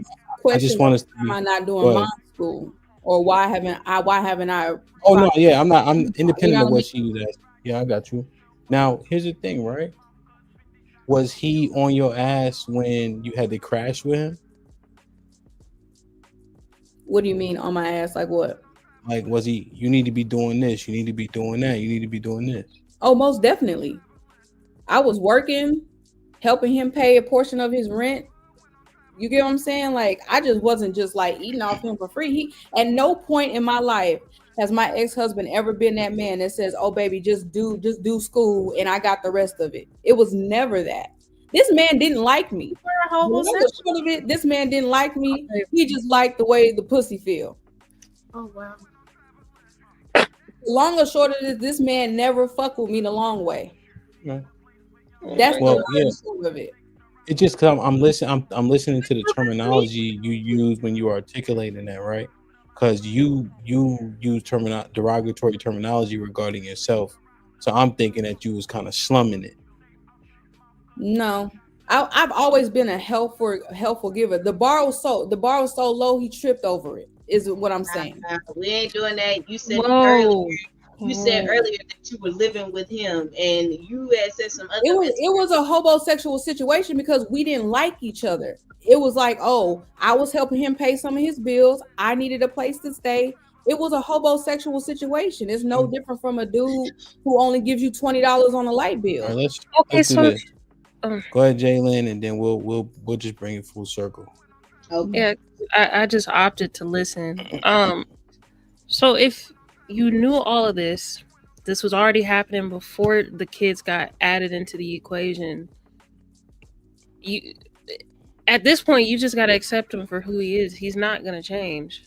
I just want us to am I not doing mom school, or why haven't I? Oh no, yeah, I'm independent of what she was asking. Yeah, I got you. Now here's the thing, right? Was he on your ass when you had to crash with him? What do you mean on my ass? Like what? Like, was he, you need to be doing this, you need to be doing that, you need to be doing this? Oh, most definitely. I was working, helping him pay a portion of his rent. You get what I'm saying? Like, I just wasn't just like eating off him for free. He, at no point in my life has my ex-husband ever been that man that says, "Oh baby, just do school and I got the rest of it." It was never that. This man didn't like me. Of it, this man didn't like me. He just liked the way the pussy feel. Oh wow. The long or short of it, this man never fucked with me the long way. Right. That's the long and short of it. It just because I'm listening to the terminology you use when you are articulating that, right? Because you use derogatory terminology regarding yourself, so I'm thinking that you was kind of slumming it. No, I've always been a helpful giver. The bar was so low he tripped over it. Is what I'm saying. We ain't doing that. You said earlier. You said earlier that you were living with him, and you had said some other. It was a homosexual situation because we didn't like each other. It was like, oh, I was helping him pay some of his bills. I needed a place to stay. It was a homosexual situation. It's no different from a dude who only gives you $20 on a light bill. All right, let's do this. Go ahead, Jalen, and then we'll just bring it full circle. Okay. Yeah, I just opted to listen. So if you knew all of this was already happening before the kids got added into the equation. You, at this point, you just got to accept him for who he is. He's not going to change.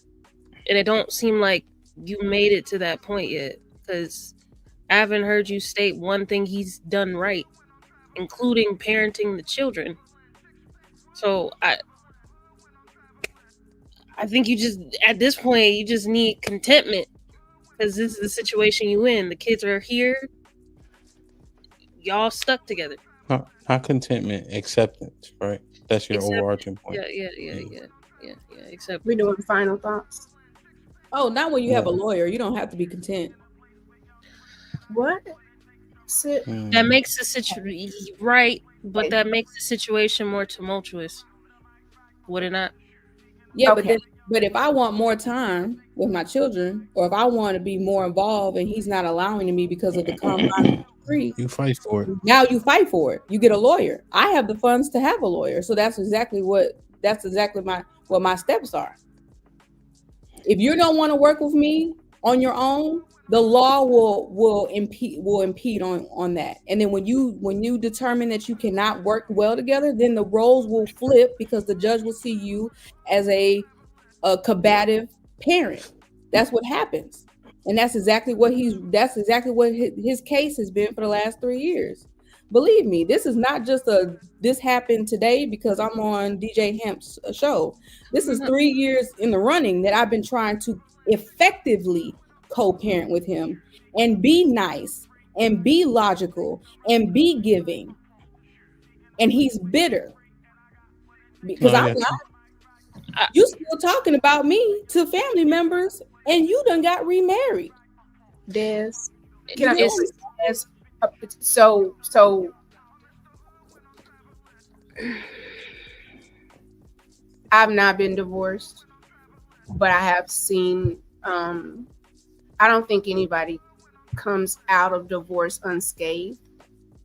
And it don't seem like you made it to that point yet, because I haven't heard you state one thing he's done right, including parenting the children. So I think you just, at this point, you just need contentment, because this is the situation you in. The kids are here. Y'all stuck together. Not contentment, acceptance, right? That's your overarching point. Yeah. Accept. We doing final thoughts. Oh, not when you have a lawyer. You don't have to be content. What? That makes the situation right, but that makes the situation more tumultuous. Would it not? Yeah, but if I want more time with my children, or if I want to be more involved and he's not allowing me because of the compromise decree, you fight for it. Now you fight for it. You get a lawyer. I have the funds to have a lawyer, so that's exactly what my steps are. If you don't want to work with me on your own, the law will impede on that. And then when you determine that you cannot work well together, then the roles will flip, because the judge will see you as a combative parent. That's what happens. And that's exactly what his case has been for the last 3 years. Believe me, this is not just this happened today because I'm on DJ HAMP's show. This is 3 years in the running that I've been trying to effectively co-parent with him and be nice and be logical and be giving. And he's bitter because I'm not. You still talking about me to family members, and you done got remarried. Des, can I ask? So I've not been divorced, but I have seen. I don't think anybody comes out of divorce unscathed.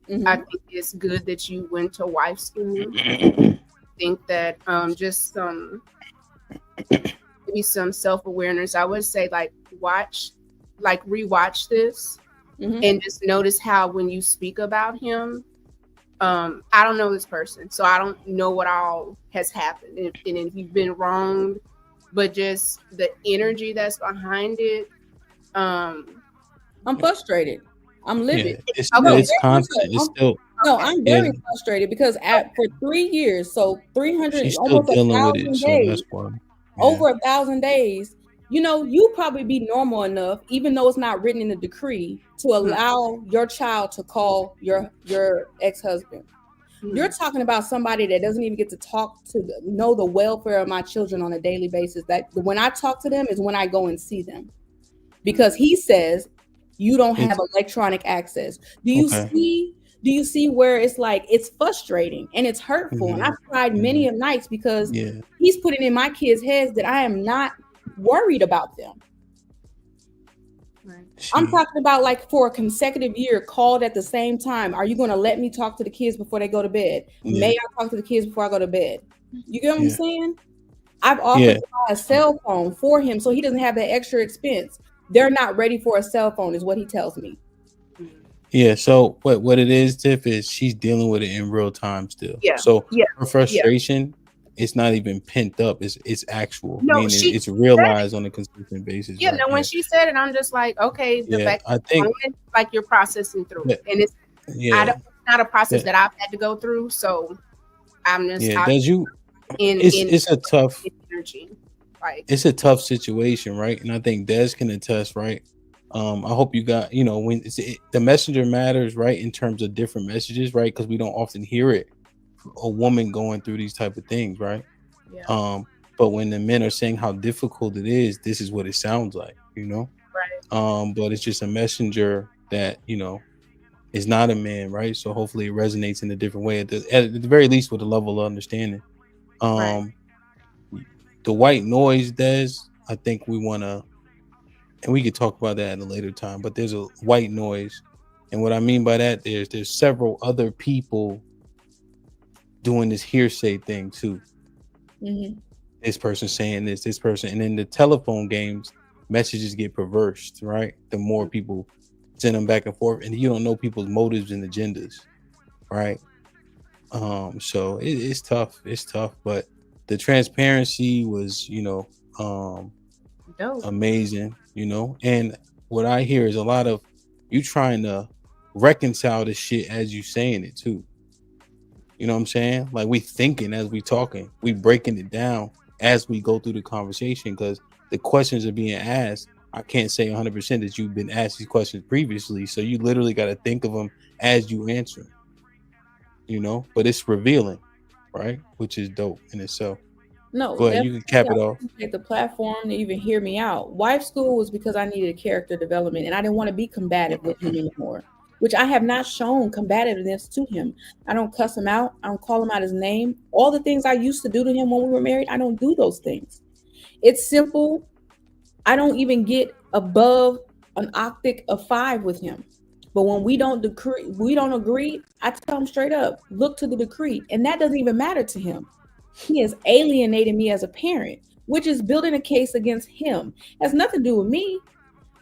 Mm-hmm. I think it's good that you went to wife school. I think that just maybe some self-awareness. I would say rewatch this, mm-hmm. and just notice how when you speak about him, I don't know this person, so I don't know what all has happened, and if you've been wronged, but just the energy that's behind it. I'm frustrated. I'm livid. Yeah, it's constant. It's still. No, I'm very frustrated because for 3 years, so 300, almost 1,000 days, over 1,000 days, you probably be normal enough, even though it's not written in the decree, to allow your child to call your ex-husband. Mm-hmm. You're talking about somebody that doesn't even get to know the welfare of my children on a daily basis. That when I talk to them is when I go and see them, because he says you don't have electronic access. Do you see where it's like, it's frustrating and it's hurtful? Mm-hmm. And I've cried many of nights because he's putting in my kids' heads that I am not worried about them. I'm talking about like for a consecutive year, called at the same time. Are you going to let me talk to the kids before they go to bed? Yeah. May I talk to the kids before I go to bed? You get what I'm Yeah. saying? I've offered to buy a cell phone for him so he doesn't have that extra expense. They're not ready for a cell phone, is what he tells me. Yeah. So what it is, Tiff, is she's dealing with it in real time still. Yeah. So Yeah. her frustration, it's not even pent up. It's actual. No, meaning it's realized on a consistent basis. Yeah. Right? No, when she said it, I'm just like, okay, the fact I think like you're processing through it, and it's it's not a process that I've had to go through, so I'm just it's a tough energy. Like, it's a tough situation, right? And I think Des can attest, right? I hope you got, when the messenger matters, right, in terms of different messages, right? Because we don't often hear it, a woman going through these type of things, right? Yeah. But when the men are saying how difficult it is, this is what it sounds like, right? But it's just a messenger that is not a man, right? So hopefully it resonates in a different way at the very least with a level of understanding. Right. The white noise, Des, I think we want to, and we could talk about that at a later time, but there's a white noise. And what I mean by that, there's several other people doing this hearsay thing too. Mm-hmm. This person saying this person, and in the telephone games, messages get perversed, right? The more people send them back and forth, and you don't know people's motives and agendas, right? So it's tough. It's tough, but the transparency was, amazing, and what I hear is a lot of you trying to reconcile this shit as you saying it too. You know what I'm saying? Like we thinking as we talking, we breaking it down as we go through the conversation, because the questions are being asked. I can't say 100% that you've been asked these questions previously, so you literally got to think of them as you answer, but it's revealing, right? Which is dope in itself. No, go ahead, you can cap it off. The platform to even hear me out. Wife school was because I needed character development, and I didn't want to be combative with him anymore, which I have not shown combativeness to him. I don't cuss him out. I don't call him out his name. All the things I used to do to him when we were married, I don't do those things. It's simple. I don't even get above an octave of 5 with him. But when we don't agree, I tell him straight up, look to the decree. And that doesn't even matter to him. He has alienated me as a parent, which is building a case against him. It has nothing to do with me.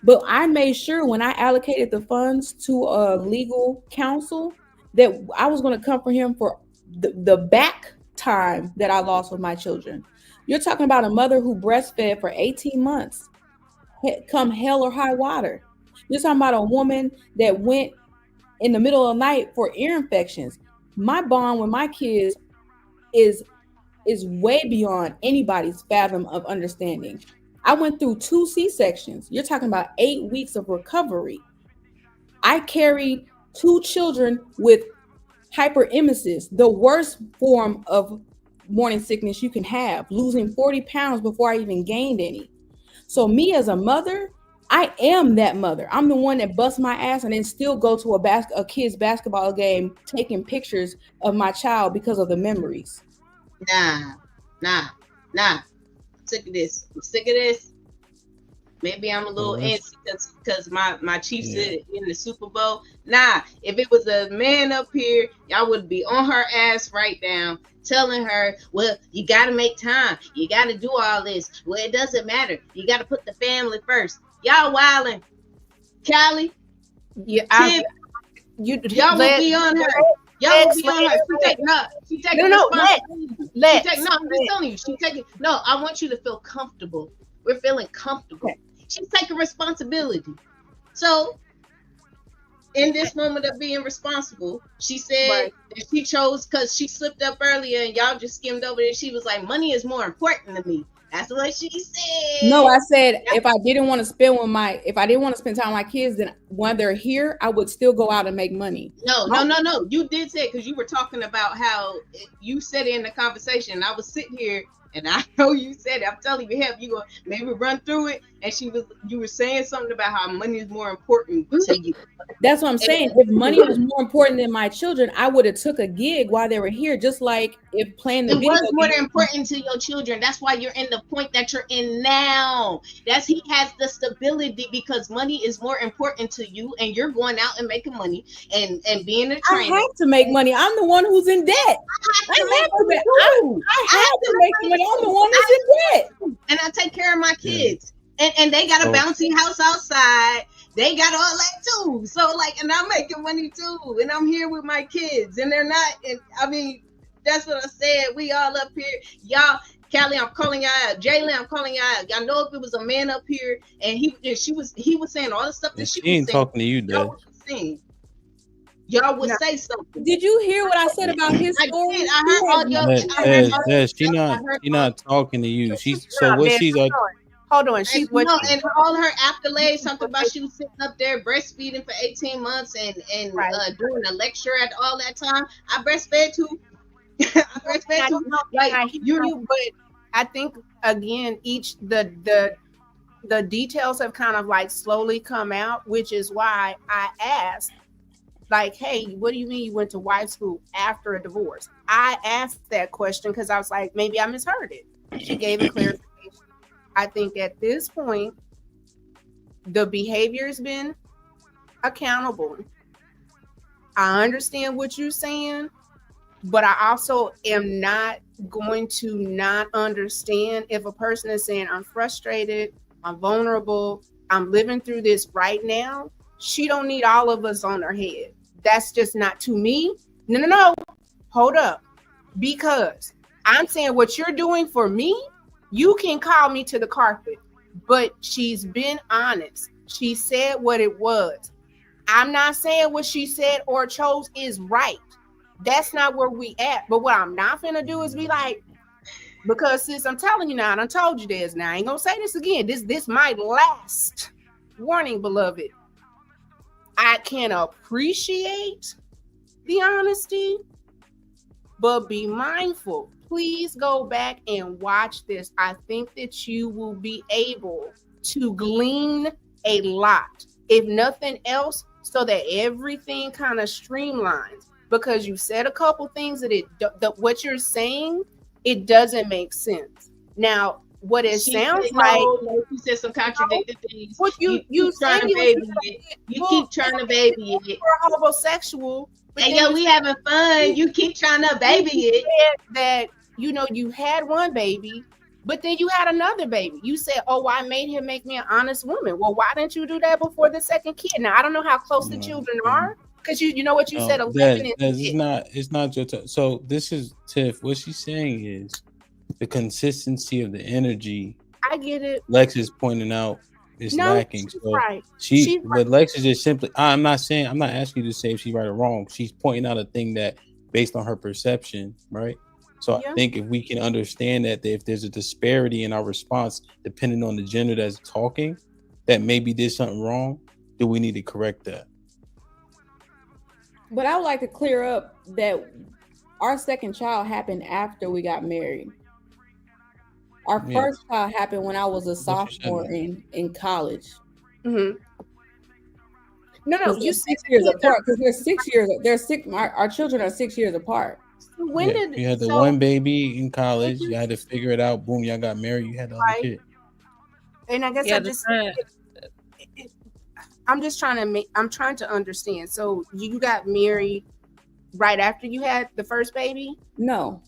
But I made sure when I allocated the funds to a legal counsel that I was going to come for him for the back time that I lost with my children. You're talking about a mother who breastfed for 18 months, come hell or high water. You're talking about a woman that went in the middle of the night for ear infections. My bond with my kids is way beyond anybody's fathom of understanding. I went through 2 C-sections. You're talking about 8 weeks of recovery. I carried 2 children with hyperemesis, the worst form of morning sickness you can have, losing 40 pounds before I even gained any. So me as a mother, I am that mother. I'm the one that busts my ass and then still go to a kid's basketball game taking pictures of my child because of the memories. Nah. I'm sick of this. Maybe I'm a little antsy because my Chiefs in the Super Bowl. Nah, if it was a man up here, y'all would be on her ass right now, telling her, well, you got to make time. You got to do all this. Well, it doesn't matter. You got to put the family first. Y'all wilding. Callie. Yeah, y'all will be on her. Y'all will be on her. She taking responsibility. I'm just telling you. No, I want you to feel comfortable. We're feeling comfortable. Okay. She's taking responsibility. So, in this moment of being responsible, she said that she chose because she slipped up earlier and y'all just skimmed over it. She was like, money is more important to me. That's what she said. No, I said if I didn't want to spend time with my kids, then when they're here, I would still go out and make money. No. You did say, because you were talking about how you said it in the conversation. I was sitting here And I know you said it. I'm telling you, help you go maybe run through it. And you were saying something about how money is more important to you. That's what I'm saying. If money was more important than my children, I would have took a gig while they were here. Just like if playing the it video was more game. important to your children. That's why you're in the point that you're in now. He has the stability because money is more important to you, and you're going out and making money and being a trainer. I have to make money. I'm the one who's in debt. I have to make money. I'm the one that's in debt. And I take care of my kids. And they got a bouncy house outside. They got all that too. So like, and I'm making money too. And I'm here with my kids. And they're not, and I mean, that's what I said. We all up here. Y'all, Callie, I'm calling y'all out. Jalen, I'm calling y'all out. Y'all know if it was a man up here and he was saying all the stuff that she ain't was saying. Talking to you, Dad. Y'all would say something. Did you hear what I said about his story? I heard all y'all. She's not talking to you. Hold on. She's and all her accolades, something about she was sitting up there breastfeeding for 18 months and doing a lecture at all that time. I breastfed too. But I think again, the details have kind of like slowly come out, which is why I asked, like, hey, what do you mean you went to wife school after a divorce? I asked that question because I was like, maybe I misheard it. She gave a clarification. I think at this point, the behavior has been accountable. I understand what you're saying, but I also am not going to not understand if a person is saying, I'm frustrated, I'm vulnerable, I'm living through this right now. She don't need all of us on her head. That's just not to me. No. Hold up. Because I'm saying what you're doing for me, you can call me to the carpet, but she's been honest. She said what it was. I'm not saying what she said or chose is right. That's not where we at. But what I'm not gonna do is be like, because sis, I'm telling you now, and I told you this now, I ain't gonna say this again. This might last. Warning, beloved. I can appreciate the honesty, but be mindful. Please go back and watch this. I think that you will be able to glean a lot, if nothing else, so that everything kind of streamlines. Because you said a couple things that what you're saying, it doesn't make sense. Now, what it sounds like, you said some contradicted things. What you trying to baby it. You keep trying to baby it. You're homosexual. And we having fun. You keep trying to baby it. That you had one baby, but then you had another baby. You said, "Oh, I made him make me an honest woman." Well, why didn't you do that before the second kid? Now I don't know how close the children are, because you know what you said. 11 it's not your time. So this is Tiff. What she's saying is the consistency of the energy. I get it. Lex is pointing out is lacking. So right. But Lex is just simply. I'm not asking you to say if she's right or wrong. She's pointing out a thing that based on her perception, right? So I think if we can understand that if there's a disparity in our response, depending on the gender that's talking, that maybe did something wrong, do we need to correct that? But I would like to clear up that our second child happened after we got married. Our first child happened when I was a sophomore in college. Mm-hmm. No, you 6 years apart because they're 6 years. Our children are 6 years apart. When did you had the one baby in college? You had to figure it out. Boom, y'all got married. You had the other kid. And I guess I'm trying to understand. So you got married right after you had the first baby? No.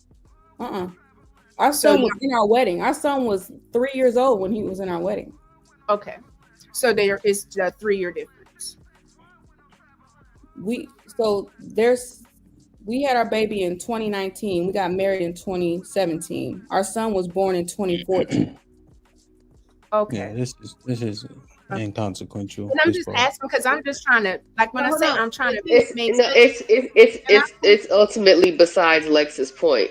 Our son was in our wedding. Our son was 3 years old when he was in our wedding. Okay. So there is a 3-year difference. We had our baby in 2019. We got married in 2017. Our son was born in 2014. Okay. Yeah, this is inconsequential. And I'm just asking because I'm just trying to, like when I say I'm trying to it's ultimately besides Lex's point.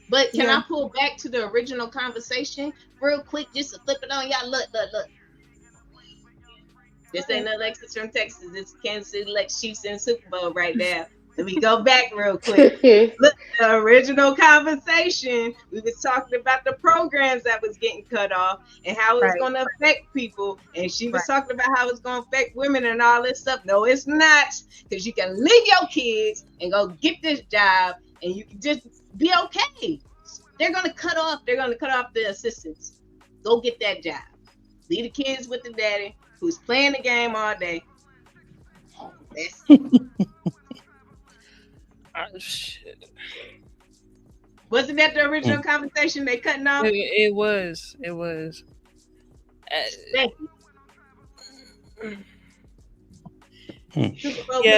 But can I pull back to the original conversation real quick just to flip it on y'all? Look. This ain't Alexis from Texas. It's Kansas City Chiefs in Super Bowl right now. Let me go back real quick. Look, the original conversation, we was talking about the programs that was getting cut off and how it was going to affect people. And she was talking about how it's going to affect women and all this stuff. No, it's not. Because you can leave your kids and go get this job and you can just be okay. They're going to cut off the assistants. Go get that job. Leave the kids with the daddy who's playing the game all day. That's shit. Wasn't that the original conversation they cutting off? It was. Yeah,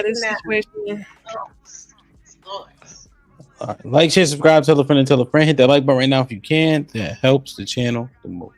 this situation. Like, share, subscribe, tell a friend, and tell a friend. Hit that like button right now if you can. That helps the channel the most.